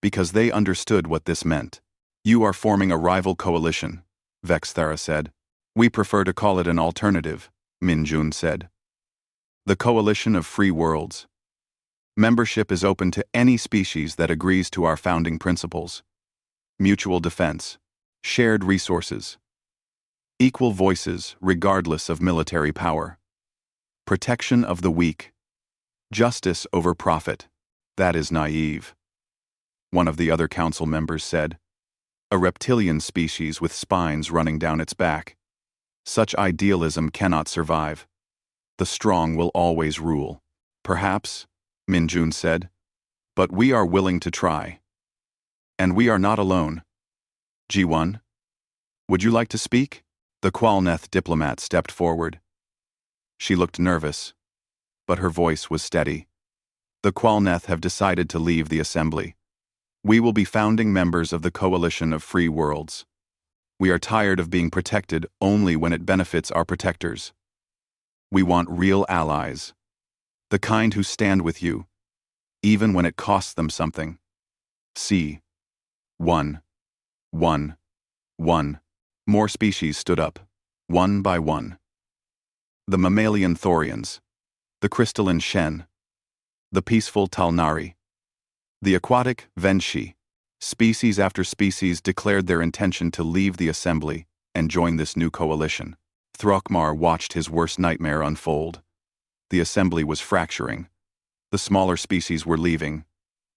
Because they understood what this meant. You are forming a rival coalition, Vexthera said. We prefer to call it an alternative, Minjun said. The Coalition of Free Worlds. Membership is open to any species that agrees to our founding principles. Mutual defense. Shared resources. Equal voices regardless of military power. Protection of the weak. Justice over profit. That is naive. One of the other council members said. A reptilian species with spines running down its back. Such idealism cannot survive. The strong will always rule. Perhaps, Minjun said, but we are willing to try. And we are not alone. G1? Would you like to speak? The Qualneth diplomat stepped forward. She looked nervous, but her voice was steady. The Qualneth have decided to leave the Assembly. We will be founding members of the Coalition of Free Worlds. We are tired of being protected only when it benefits our protectors. We want real allies. The kind who stand with you, even when it costs them something. See. 1. 1. 1. More species stood up, one by one. The mammalian Thorians, the crystalline Shen, the peaceful Talnari, the aquatic Venshi. Species after species declared their intention to leave the Assembly and join this new coalition. Thrakmar watched his worst nightmare unfold. The Assembly was fracturing. The smaller species were leaving,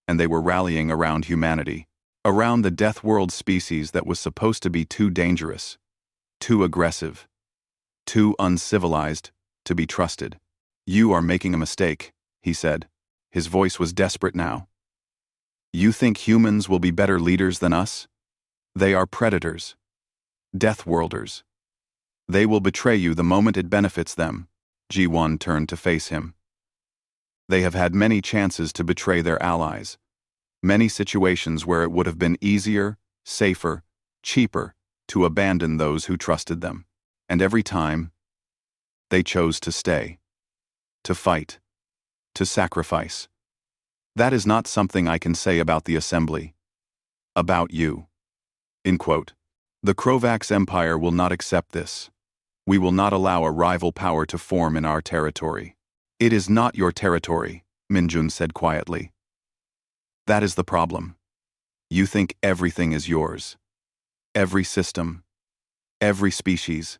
and they were rallying around humanity, around the Death World species that was supposed to be too dangerous, too aggressive, too uncivilized to be trusted. You are making a mistake, he said. His voice was desperate now. You think humans will be better leaders than us? They are predators, Death Worlders. They will betray you the moment it benefits them. G1 turned to face him. They have had many chances to betray their allies, many situations where it would have been easier, safer, cheaper to abandon those who trusted them. And every time, they chose to stay, to fight, to sacrifice. That is not something I can say about the Assembly. About you. In quote. The Krovax Empire will not accept this. We will not allow a rival power to form in our territory. It is not your territory, Minjun said quietly. That is the problem. You think everything is yours. Every system, every species,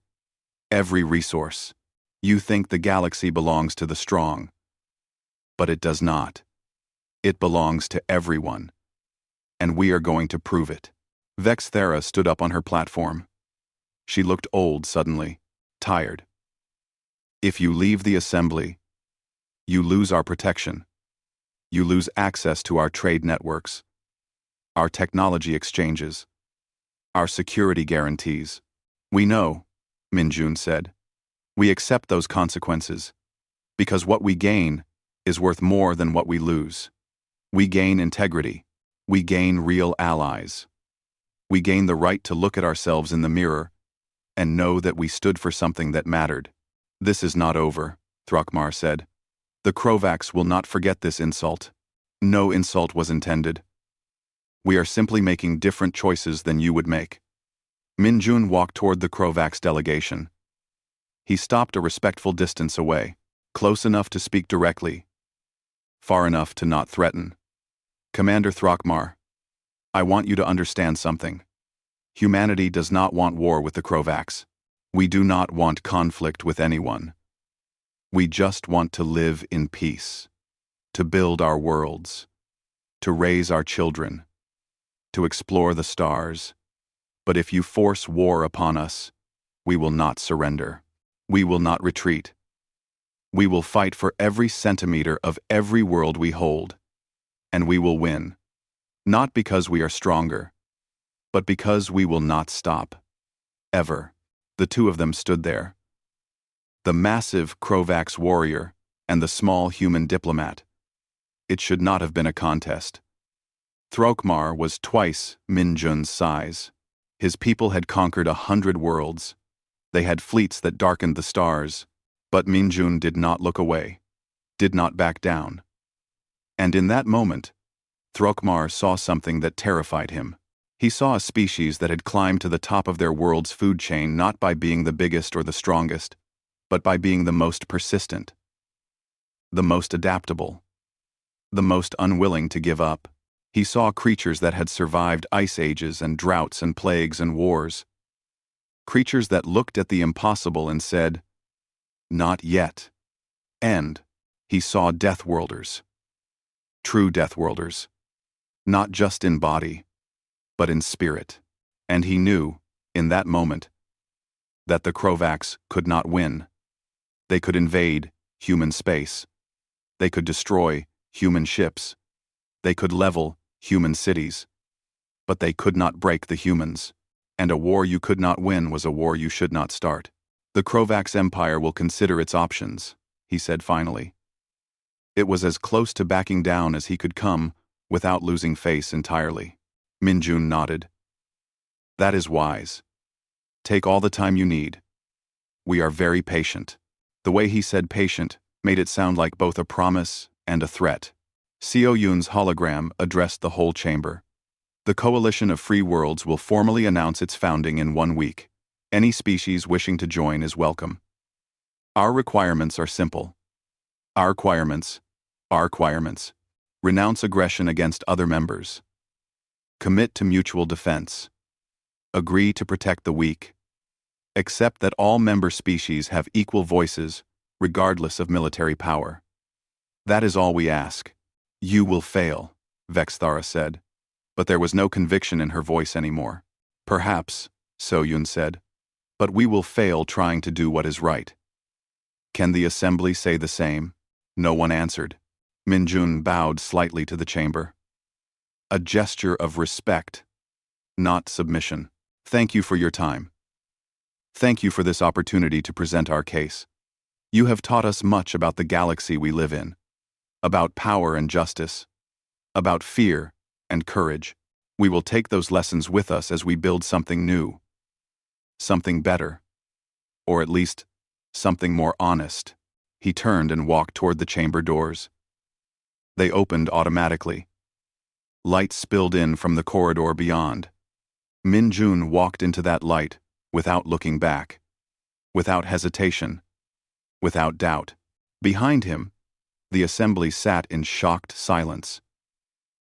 every resource. You think the galaxy belongs to the strong. But it does not. It belongs to everyone. And we are going to prove it. Vexthera stood up on her platform. She looked old suddenly, tired. If you leave the Assembly, you lose our protection. You lose access to our trade networks, our technology exchanges, our security guarantees. We know, Minjun said. We accept those consequences, because what we gain is worth more than what we lose. We gain integrity. We gain real allies. We gained the right to look at ourselves in the mirror and know that we stood for something that mattered. This is not over, Throckmar said. The Krovax will not forget this insult. No insult was intended. We are simply making different choices than you would make. Minjun walked toward the Krovax delegation. He stopped a respectful distance away, close enough to speak directly, far enough to not threaten. Commander Throckmar, I want you to understand something. Humanity does not want war with the Krovax. We do not want conflict with anyone. We just want to live in peace, to build our worlds, to raise our children, to explore the stars. But if you force war upon us, we will not surrender. We will not retreat. We will fight for every centimeter of every world we hold, and we will win, not because we are stronger, but because we will not stop. Ever. The two of them stood there. The massive Krovax warrior and the small human diplomat. It should not have been a contest. Throckmar was twice Minjun's size. His people had conquered 100 worlds. They had fleets that darkened the stars, but Minjun did not look away, did not back down. And in that moment, Throckmar saw something that terrified him. He saw a species that had climbed to the top of their world's food chain not by being the biggest or the strongest, but by being the most persistent, the most adaptable, the most unwilling to give up. He saw creatures that had survived ice ages and droughts and plagues and wars. Creatures that looked at the impossible and said, "Not yet." And he saw Deathworlders. True Deathworlders. Not just in body, but in spirit. And he knew, in that moment, that the Krovax could not win. They could invade human space. They could destroy human ships. They could level human cities. But they could not break the humans. And a war you could not win was a war you should not start. The Krovax Empire will consider its options, he said finally. It was as close to backing down as he could come without losing face entirely. Minjun nodded. That is wise. Take all the time you need. We are very patient. The way he said patient made it sound like both a promise and a threat. Seo Yun's hologram addressed the whole chamber. The Coalition of Free Worlds will formally announce its founding in 1 week. Any species wishing to join is welcome. Our requirements are simple. Our requirements. Renounce aggression against other members. Commit to mutual defense. Agree to protect the weak. Accept that all member species have equal voices, regardless of military power. That is all we ask. You will fail, Vexthara said. But there was no conviction in her voice anymore. Perhaps, So-Yun said, but we will fail trying to do what is right. Can the assembly say the same? No one answered. Minjun bowed slightly to the chamber. A gesture of respect, not submission. Thank you for your time. Thank you for this opportunity to present our case. You have taught us much about the galaxy we live in, about power and justice, about fear and courage. We will take those lessons with us as we build something new, something better, or at least something more honest. He turned and walked toward the chamber doors. They opened automatically. Light spilled in from the corridor beyond. Minjun walked into that light without looking back, without hesitation, without doubt. Behind him, the assembly sat in shocked silence.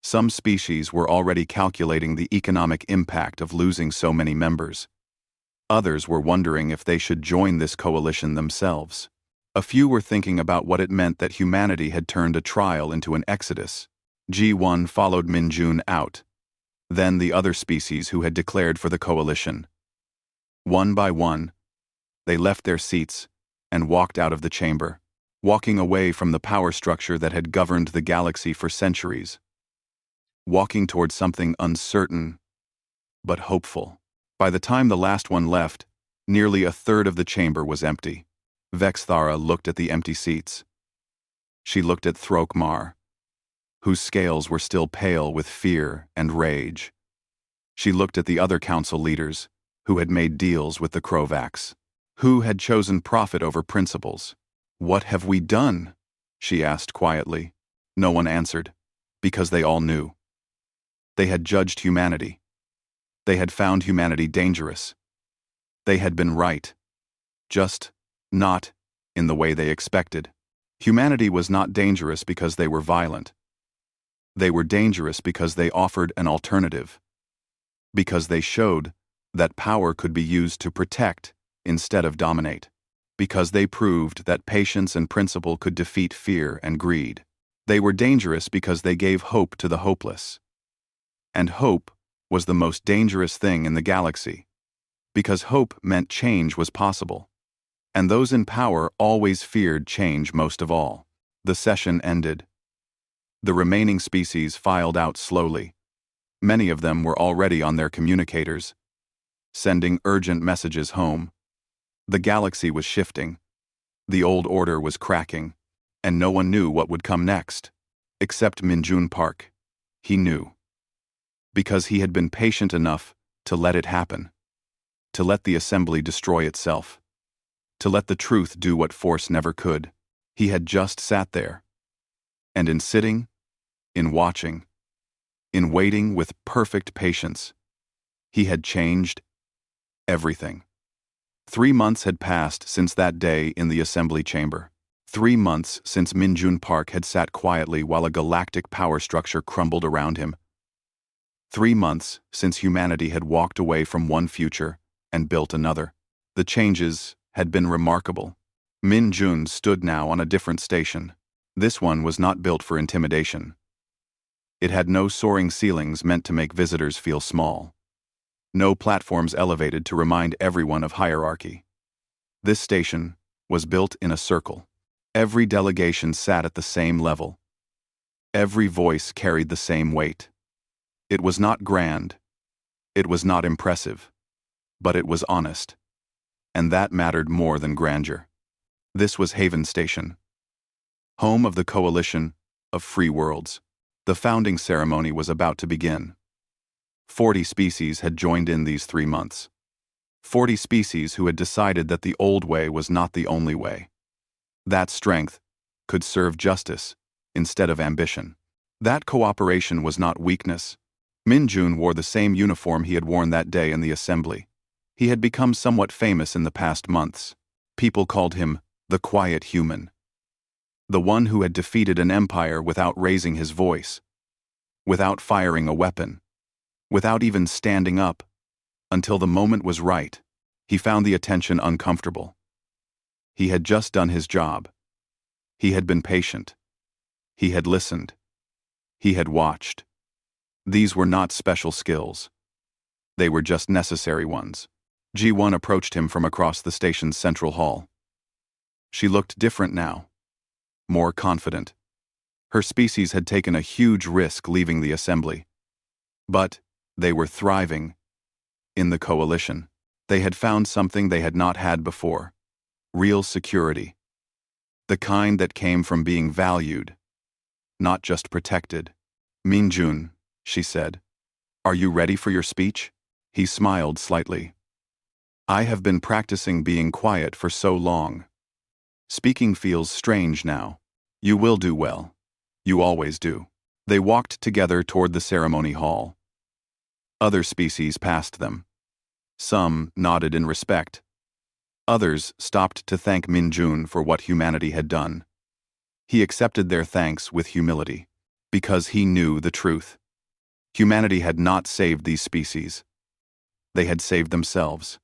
Some species were already calculating the economic impact of losing so many members. Others were wondering if they should join this coalition themselves. A few were thinking about what it meant that humanity had turned a trial into an exodus. G1 followed Minjun out, then the other species who had declared for the coalition. One by one, they left their seats and walked out of the chamber, walking away from the power structure that had governed the galaxy for centuries. Walking toward something uncertain, but hopeful. By the time the last one left, nearly a third of the chamber was empty. Vexthara looked at the empty seats. She looked at Throckmar, whose scales were still pale with fear and rage. She looked at the other council leaders, who had made deals with the Krovacs, who had chosen profit over principles. "What have we done?" she asked quietly. No one answered, because they all knew. They had judged humanity. They had found humanity dangerous. They had been right. Just not in the way they expected. Humanity was not dangerous because they were violent. They were dangerous because they offered an alternative. Because they showed that power could be used to protect instead of dominate. Because they proved that patience and principle could defeat fear and greed. They were dangerous because they gave hope to the hopeless. And hope was the most dangerous thing in the galaxy. Because hope meant change was possible. And those in power always feared change most of all. The session ended. The remaining species filed out slowly. Many of them were already on their communicators, sending urgent messages home. The galaxy was shifting. The old order was cracking, and no one knew what would come next, except Minjun Park. He knew. Because he had been patient enough to let it happen, to let the assembly destroy itself, to let the truth do what force never could. He had just sat there. And in sitting, in watching, in waiting with perfect patience, he had changed everything. 3 months had passed since that day in the assembly chamber. 3 months since Minjun Park had sat quietly while a galactic power structure crumbled around him. 3 months since humanity had walked away from one future and built another. The changes had been remarkable. Minjun stood now on a different station. This one was not built for intimidation. It had no soaring ceilings meant to make visitors feel small. No platforms elevated to remind everyone of hierarchy. This station was built in a circle. Every delegation sat at the same level. Every voice carried the same weight. It was not grand. It was not impressive. But it was honest. And that mattered more than grandeur. This was Haven Station, home of the coalition of free worlds. The founding ceremony was about to begin. 40 species had joined in these 3 months. 40 species who had decided that the old way was not the only way. That strength could serve justice instead of ambition. That cooperation was not weakness. Minjun wore the same uniform he had worn that day in the assembly. He had become somewhat famous in the past months. People called him the quiet human. The one who had defeated an empire without raising his voice, without firing a weapon, without even standing up. Until the moment was right, he found the attention uncomfortable. He had just done his job. He had been patient. He had listened. He had watched. These were not special skills. They were just necessary ones. G1 approached him from across the station's central hall. She looked different now, more confident. Her species had taken a huge risk leaving the assembly. But they were thriving. In the coalition, they had found something they had not had before. Real security. The kind that came from being valued, not just protected. "Minjun," she said, "are you ready for your speech?" He smiled slightly. "I have been practicing being quiet for so long. Speaking feels strange now. You will do well. You always do." They walked together toward the ceremony hall. Other species passed them. Some nodded in respect. Others stopped to thank Minjun for what humanity had done. He accepted their thanks with humility, because he knew the truth. Humanity had not saved these species. They had saved themselves.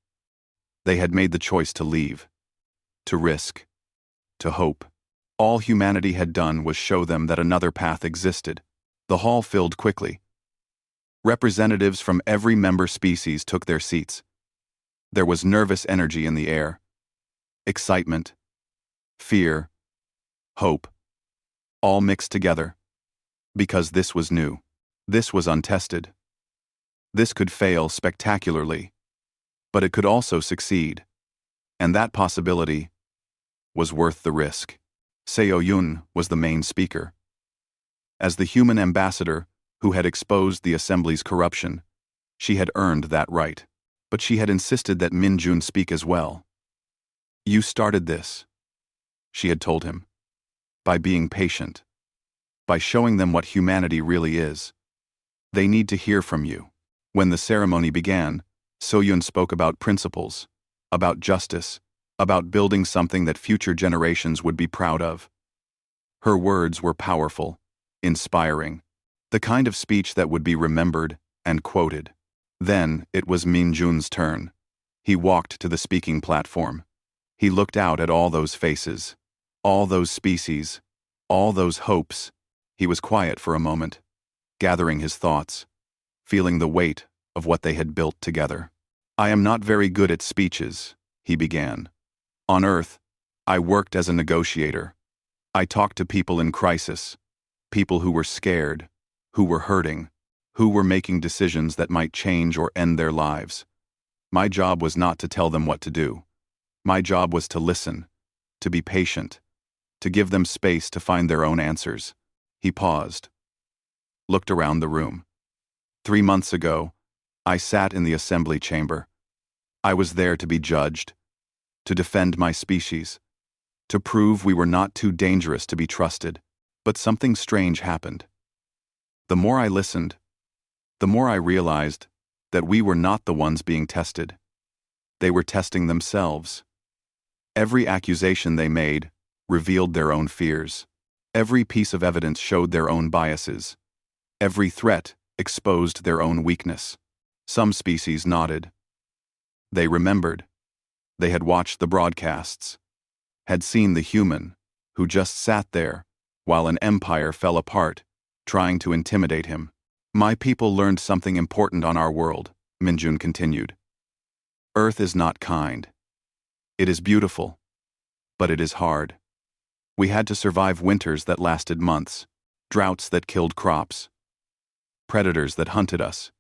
They had made the choice to leave, to risk, to hope. All humanity had done was show them that another path existed. The hall filled quickly. Representatives from every member species took their seats. There was nervous energy in the air. Excitement, fear, hope, all mixed together. Because this was new. This was untested. This could fail spectacularly. But it could also succeed. And that possibility was worth the risk. Seo Yun was the main speaker. As the human ambassador who had exposed the assembly's corruption, She had earned that right. But she had insisted that Min Jun speak as well. "You started this," she had told him. "By being patient. By showing them what humanity really is. They need to hear from you." When the ceremony began, So-Yun spoke about principles, about justice, about building something that future generations would be proud of. Her words were powerful, inspiring, the kind of speech that would be remembered and quoted. Then it was Min Jun's turn. He walked to the speaking platform. He looked out at all those faces, all those species, all those hopes. He was quiet for a moment, gathering his thoughts, feeling the weight of what they had built together. "I am not very good at speeches," he began. "On Earth, I worked as a negotiator. I talked to people in crisis, people who were scared, who were hurting, who were making decisions that might change or end their lives. My job was not to tell them what to do. My job was to listen, to be patient, to give them space to find their own answers." He paused, looked around the room. 3 months ago, I sat in the assembly chamber. I was there to be judged, to defend my species, to prove we were not too dangerous to be trusted. But something strange happened. The more I listened, the more I realized that we were not the ones being tested. They were testing themselves. Every accusation they made revealed their own fears. Every piece of evidence showed their own biases. Every threat exposed their own weakness. Some species nodded. They remembered. They had watched the broadcasts, had seen the human who just sat there while an empire fell apart, trying to intimidate him. "My people learned something important on our world," Min Jun continued. "Earth is not kind. It is beautiful, but it is hard. We had to survive winters that lasted months, droughts that killed crops, predators that hunted us,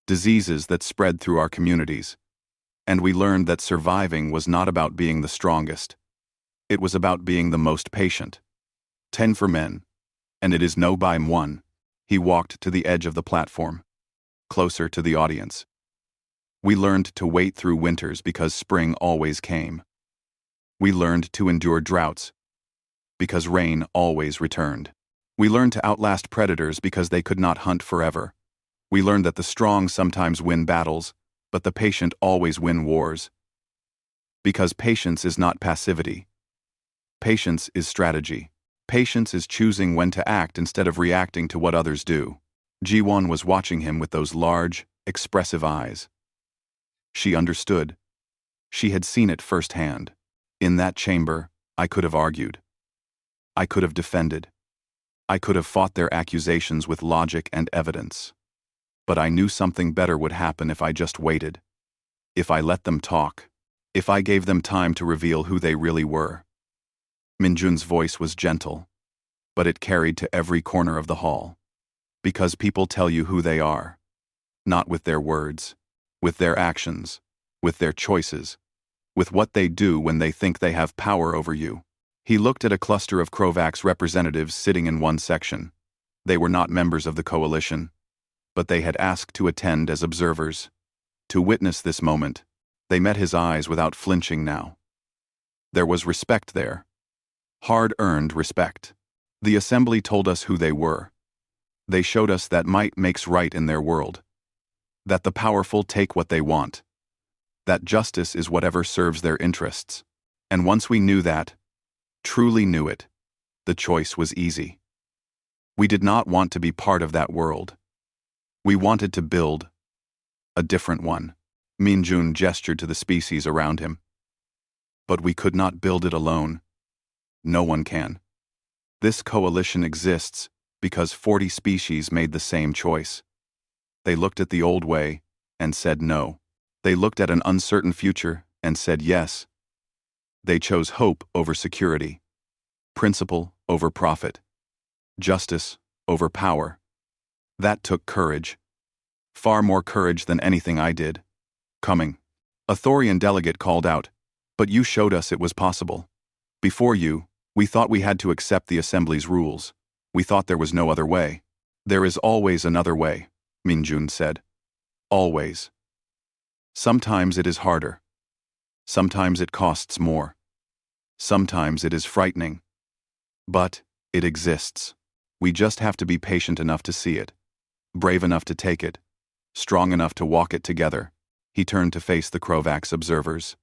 diseases that spread through our communities. And we learned that surviving was not about being the strongest. It was about being the most patient. 10 for men, and it is no by one." He walked to the edge of the platform, closer to the audience. "We learned to wait through winters because spring always came. We learned to endure droughts because rain always returned. We learned to outlast predators because they could not hunt forever. We learned that the strong sometimes win battles, but the patient always win wars. Because patience is not passivity. Patience is strategy. Patience is choosing when to act instead of reacting to what others do." Ji-won was watching him with those large, expressive eyes. She understood. She had seen it firsthand. In that chamber, I could have argued. I could have defended. I could have fought their accusations with logic and evidence. But I knew something better would happen if I just waited. If I let them talk. If I gave them time to reveal who they really were. Min Jun's voice was gentle, but it carried to every corner of the hall. Because people tell you who they are. Not with their words, with their actions, with their choices, with what they do when they think they have power over you. He looked at a cluster of Krovax representatives sitting in one section. They were not members of the coalition, but they had asked to attend as observers. To witness this moment, they met his eyes without flinching now. There was respect there. Hard-earned respect. The assembly told us who they were. They showed us that might makes right in their world. That the powerful take what they want. That justice is whatever serves their interests. And once we knew that, truly knew it, the choice was easy. We did not want to be part of that world. We wanted to build a different one. Min Jun gestured to the species around him. But we could not build it alone. No one can. This coalition exists because 40 species made the same choice. They looked at the old way and said no. They looked at an uncertain future and said yes. They chose hope over security, principle over profit, justice over power. That took courage. Far more courage than anything I did. Coming. A Thorian delegate called out, "But you showed us it was possible. Before you, we thought we had to accept the assembly's rules. We thought there was no other way." "There is always another way," Min Jun said. Always. Sometimes it is harder. Sometimes it costs more. Sometimes it is frightening. But it exists. We just have to be patient enough to see it, brave enough to take it, strong enough to walk it together. He turned to face the Krovax observers.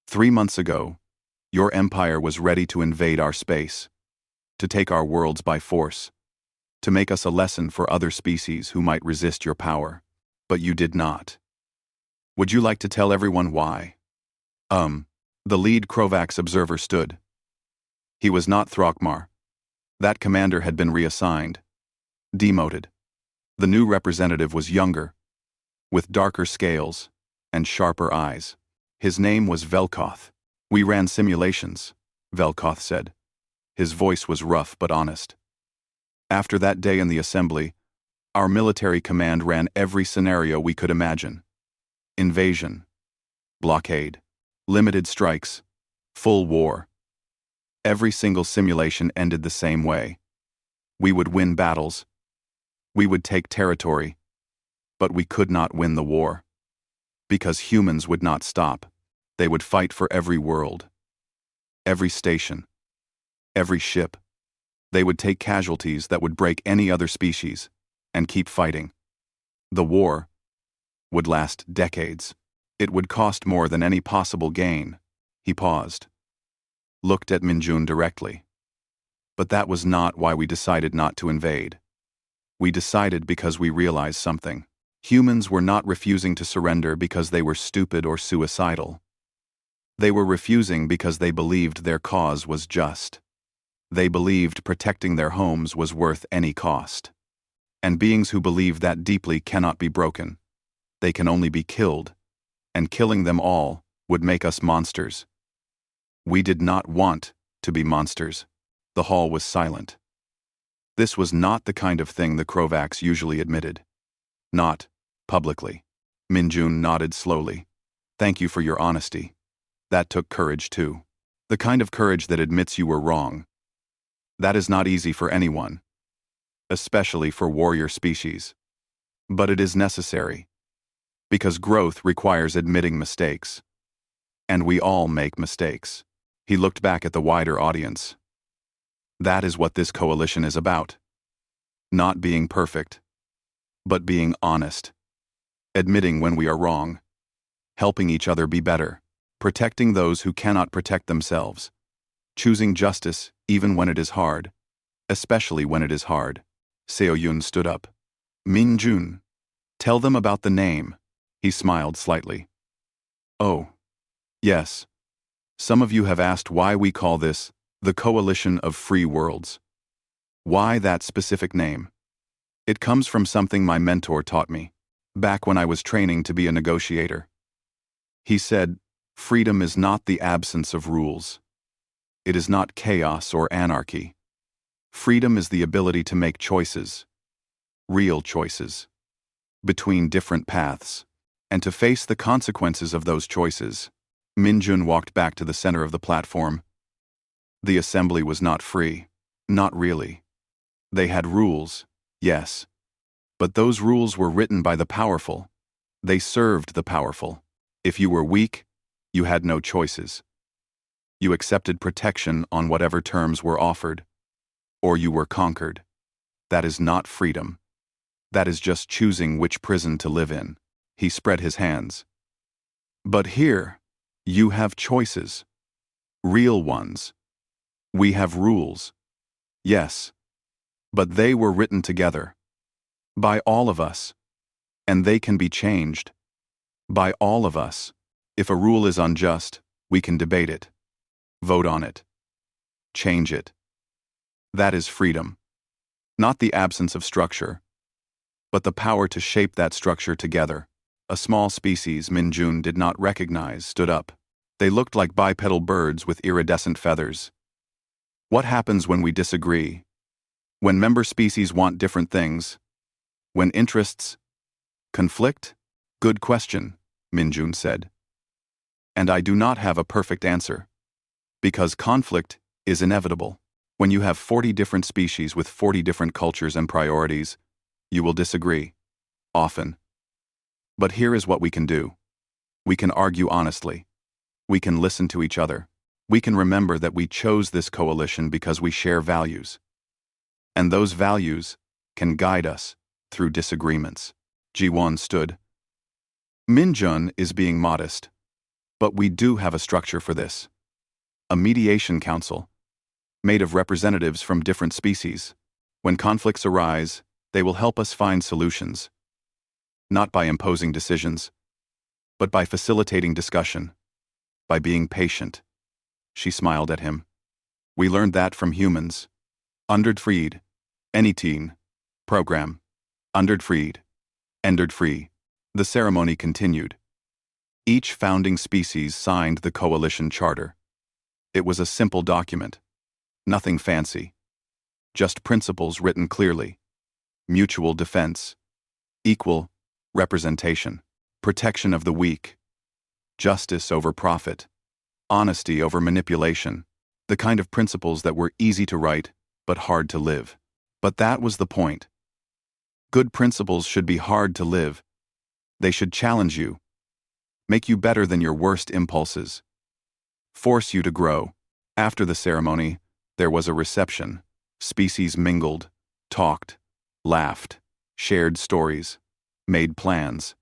3 months ago, your empire was ready to invade our space, to take our worlds by force, to make us a lesson for other species who might resist your power. But you did not. Would you like to tell everyone why? The lead Krovax observer stood. He was not Throckmar. That commander had been reassigned, demoted. The new representative was younger, with darker scales and sharper eyes. His name was Velkoth. We ran simulations, Velkoth said. His voice was rough but honest. After that day in the assembly, our military command ran every scenario we could imagine. Invasion, blockade, limited strikes, full war. Every single simulation ended the same way. We would win battles. We would take territory. But we could not win the war. Because humans would not stop. They would fight for every world, every station, every ship. They would take casualties that would break any other species and keep fighting. The war would last decades. It would cost more than any possible gain. He paused, looked at Minjun directly. But that was not why we decided not to invade. We decided because we realized something. Humans were not refusing to surrender because they were stupid or suicidal. They were refusing because they believed their cause was just. They believed protecting their homes was worth any cost. And beings who believe that deeply cannot be broken. They can only be killed, and killing them all would make us monsters. We did not want to be monsters. The hall was silent. This was not the kind of thing the Krovax usually admitted. Not publicly. Minjun nodded slowly. Thank you for your honesty. That took courage too. The kind of courage that admits you were wrong. That is not easy for anyone, especially for warrior species. But it is necessary. Because growth requires admitting mistakes. And we all make mistakes. He looked back at the wider audience. That is what this coalition is about. Not being perfect, but being honest. Admitting when we are wrong. Helping each other be better. Protecting those who cannot protect themselves. Choosing justice even when it is hard. Especially when it is hard. Seoyun stood up. Minjun, tell them about the name. He smiled slightly. Oh, yes. Some of you have asked why we call this the Coalition of Free Worlds. Why that specific name? It comes from something my mentor taught me, back when I was training to be a negotiator. He said, freedom is not the absence of rules. It is not chaos or anarchy. Freedom is the ability to make choices, real choices, between different paths, and to face the consequences of those choices. Minjun walked back to the center of the platform. The assembly was not free, not really. They had rules, yes. But those rules were written by the powerful. They served the powerful. If you were weak, you had no choices. You accepted protection on whatever terms were offered, or you were conquered. That is not freedom. That is just choosing which prison to live in. He spread his hands. But here, you have choices. Real ones. We have rules. Yes. But they were written together. By all of us. And they can be changed. By all of us. If a rule is unjust, we can debate it. Vote on it. Change it. That is freedom. Not the absence of structure, but the power to shape that structure together. A small species Minjun did not recognize stood up. They looked like bipedal birds with iridescent feathers. What happens when we disagree? When member species want different things? When interests conflict? Good question, Minjun said. And I do not have a perfect answer. Because conflict is inevitable. When you have 40 different species with 40 different cultures and priorities, you will disagree. Often. But here is what we can do. We can argue honestly. We can listen to each other. We can remember that we chose this coalition because we share values. And those values can guide us through disagreements. Ji-won stood. Min-jun is being modest. But we do have a structure for this. A mediation council, made of representatives from different species. When conflicts arise, they will help us find solutions. Not by imposing decisions, but by facilitating discussion, by being patient. She smiled at him. We learned that from humans. Underfried, Anyteen, program. Underfried, Endered-free. The ceremony continued. Each founding species signed the coalition charter. It was a simple document. Nothing fancy. Just principles written clearly. Mutual defense. Equal representation. Protection of the weak. Justice over profit. Honesty over manipulation. The kind of principles that were easy to write, but hard to live. But that was the point. Good principles should be hard to live. They should challenge you. Make you better than your worst impulses. Force you to grow. After the ceremony, there was a reception. Species mingled, talked, laughed, shared stories, made plans.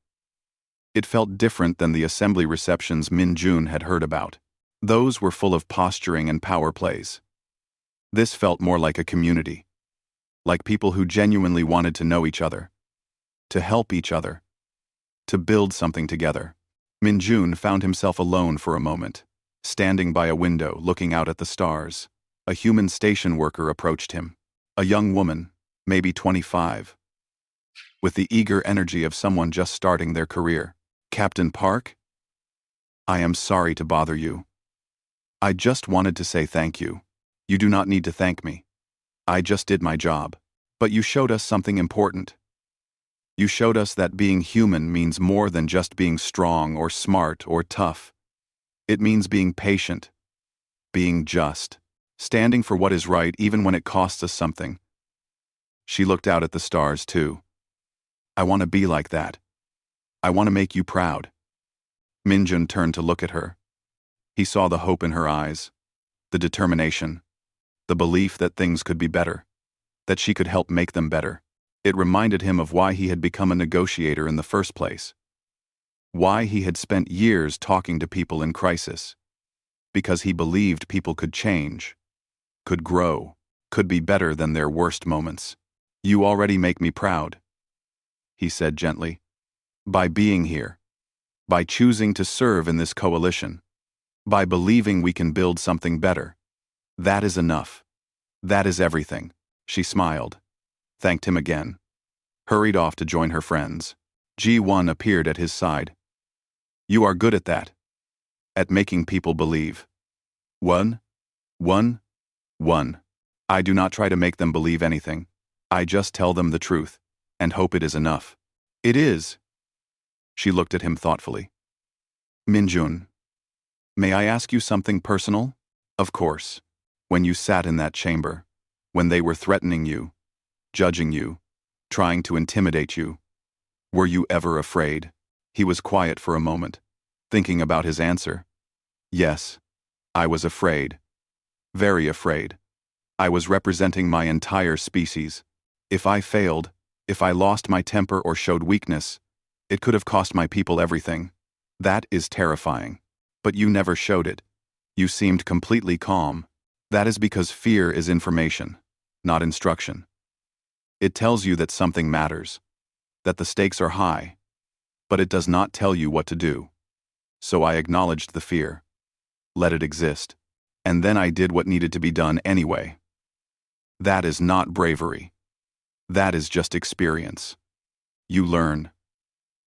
It felt different than the assembly receptions Min-jun had heard about. Those were full of posturing and power plays. This felt more like a community. Like people who genuinely wanted to know each other. To help each other. To build something together. Min-jun found himself alone for a moment, standing by a window looking out at the stars. A human station worker approached him. A young woman, maybe 25. With the eager energy of someone just starting their career. Captain Park? I am sorry to bother you. I just wanted to say thank you. You do not need to thank me. I just did my job. But you showed us something important. You showed us that being human means more than just being strong or smart or tough. It means being patient. Being just. Standing for what is right even when it costs us something. She looked out at the stars too. I want to be like that. I want to make you proud. Min-jun turned to look at her. He saw the hope in her eyes, the determination, the belief that things could be better, that she could help make them better. It reminded him of why he had become a negotiator in the first place. Why he had spent years talking to people in crisis. Because he believed people could change. Could grow, could be better than their worst moments. You already make me proud, he said gently. By being here. By choosing to serve in this coalition. By believing we can build something better. That is enough. That is everything. She smiled. Thanked him again. Hurried off to join her friends. Ji-won appeared at his side. You are good at that. At making people believe. One. I do not try to make them believe anything. I just tell them the truth, and hope it is enough. It is. She looked at him thoughtfully. Min-jun, may I ask you something personal? Of course. When you sat in that chamber, when they were threatening you, judging you, trying to intimidate you, were you ever afraid? He was quiet for a moment, thinking about his answer. Yes, I was afraid. Very afraid. I was representing my entire species. If I failed, if I lost my temper or showed weakness, it could have cost my people everything. That is terrifying. But you never showed it. You seemed completely calm. That is because fear is information, not instruction. It tells you that something matters, that the stakes are high, but it does not tell you what to do. So I acknowledged the fear, let it exist, and then I did what needed to be done anyway. That is not bravery. That is just experience. You learn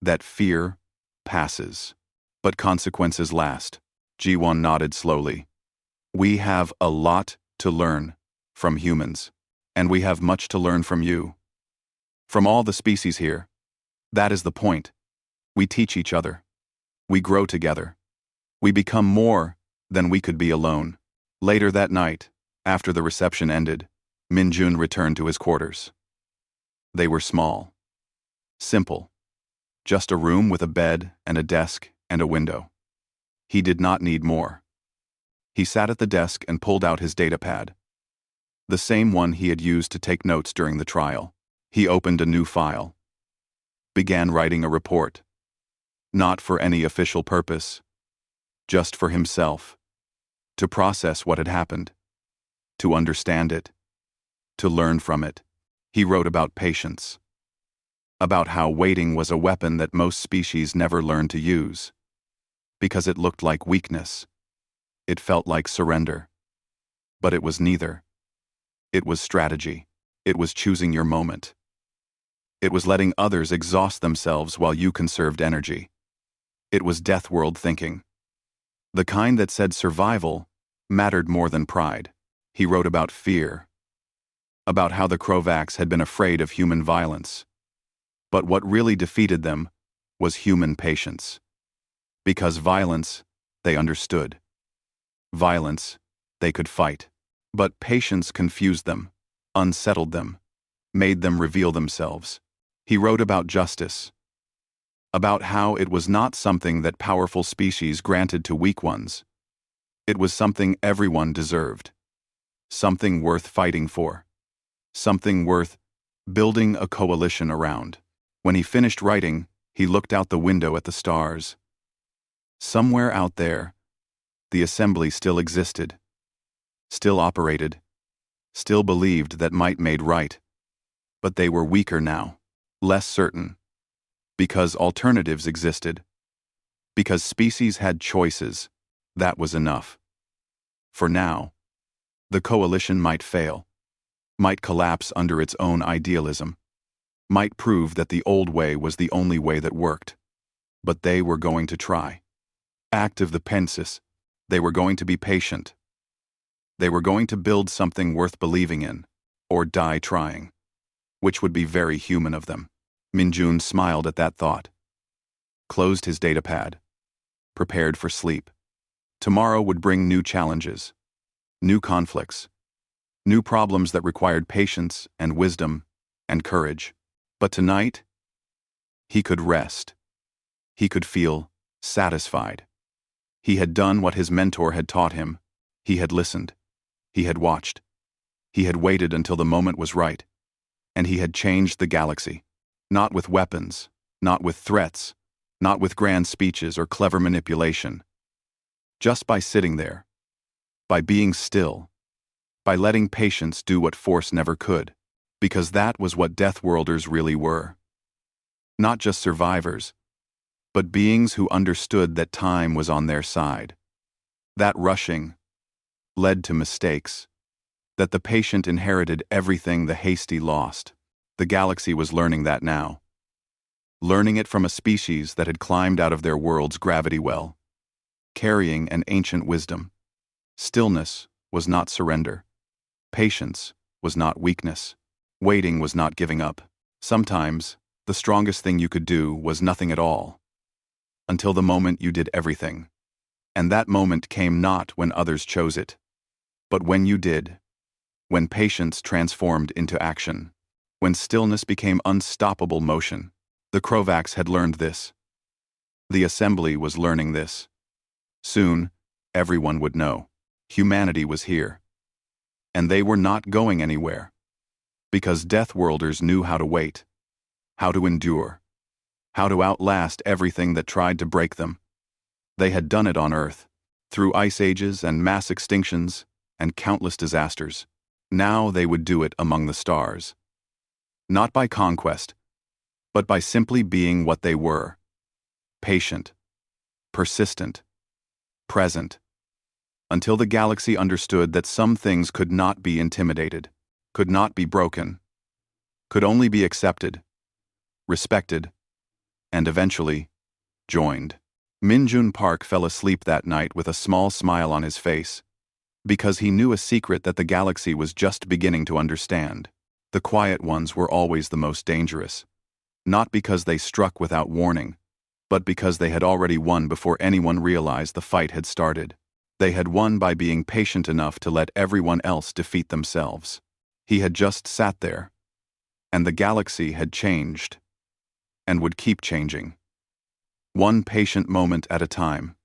that fear passes, but consequences last. Ji-won nodded slowly. We have a lot to learn from humans, and we have much to learn from you. From all the species here. That is the point. We teach each other. We grow together. We become more than we could be alone. Later that night, after the reception ended, Min-jun returned to his quarters. They were small. Simple. Just a room with a bed and a desk and a window. He did not need more. He sat at the desk and pulled out his datapad. The same one he had used to take notes during the trial. He opened a new file. Began writing a report. Not for any official purpose. Just for himself. To process what had happened. To understand it. To learn from it. He wrote about patience. About how waiting was a weapon that most species never learned to use. Because it looked like weakness. It felt like surrender. But it was neither. It was strategy. It was choosing your moment. It was letting others exhaust themselves while you conserved energy. It was death world thinking. The kind that said survival mattered more than pride. He wrote about fear. About how the Krovaks had been afraid of human violence. But what really defeated them was human patience. Because violence, they understood. Violence, they could fight. But patience confused them, unsettled them, made them reveal themselves. He wrote about justice. About how it was not something that powerful species granted to weak ones. It was something everyone deserved. Something worth fighting for. Something worth building a coalition around. When he finished writing, he looked out the window at the stars. Somewhere out there, the assembly still existed. Still operated. Still believed that might made right. But they were weaker now. Less certain. Because alternatives existed. Because species had choices. That was enough. For now, the coalition might fail. Might collapse under its own idealism. Might prove that the old way was the only way that worked. But they were going to try. Act of the pensis. They were going to be patient. They were going to build something worth believing in, or die trying. Which would be very human of them. Minjun smiled at that thought. Closed his datapad. Prepared for sleep. Tomorrow would bring new challenges. New conflicts. New problems that required patience and wisdom and courage. But tonight, he could rest. He could feel satisfied. He had done what his mentor had taught him. He had listened. He had watched. He had waited until the moment was right. And he had changed the galaxy. Not with weapons, not with threats, not with grand speeches or clever manipulation. Just by sitting there. By being still. By letting patience do what force never could. Because that was what Deathworlders really were. Not just survivors, but beings who understood that time was on their side. That rushing led to mistakes. That the patient inherited everything the hasty lost. The galaxy was learning that now. Learning it from a species that had climbed out of their world's gravity well. Carrying an ancient wisdom. Stillness was not surrender. Patience was not weakness. Waiting was not giving up. Sometimes, the strongest thing you could do was nothing at all. Until the moment you did everything. And that moment came not when others chose it. But when you did. When patience transformed into action. When stillness became unstoppable motion. The Krovaks had learned this. The assembly was learning this. Soon, everyone would know. Humanity was here. And they were not going anywhere. Because Deathworlders knew how to wait. How to endure. How to outlast everything that tried to break them. They had done it on Earth. Through ice ages and mass extinctions and countless disasters. Now they would do it among the stars. Not by conquest, but by simply being what they were. Patient. Persistent. Present. Until the galaxy understood that some things could not be intimidated, could not be broken, could only be accepted, respected, and eventually, joined. Minjun Park fell asleep that night with a small smile on his face, because he knew a secret that the galaxy was just beginning to understand. The quiet ones were always the most dangerous, not because they struck without warning, but because they had already won before anyone realized the fight had started. They had won by being patient enough to let everyone else defeat themselves. He had just sat there, and the galaxy had changed. and would keep changing. One patient moment at a time.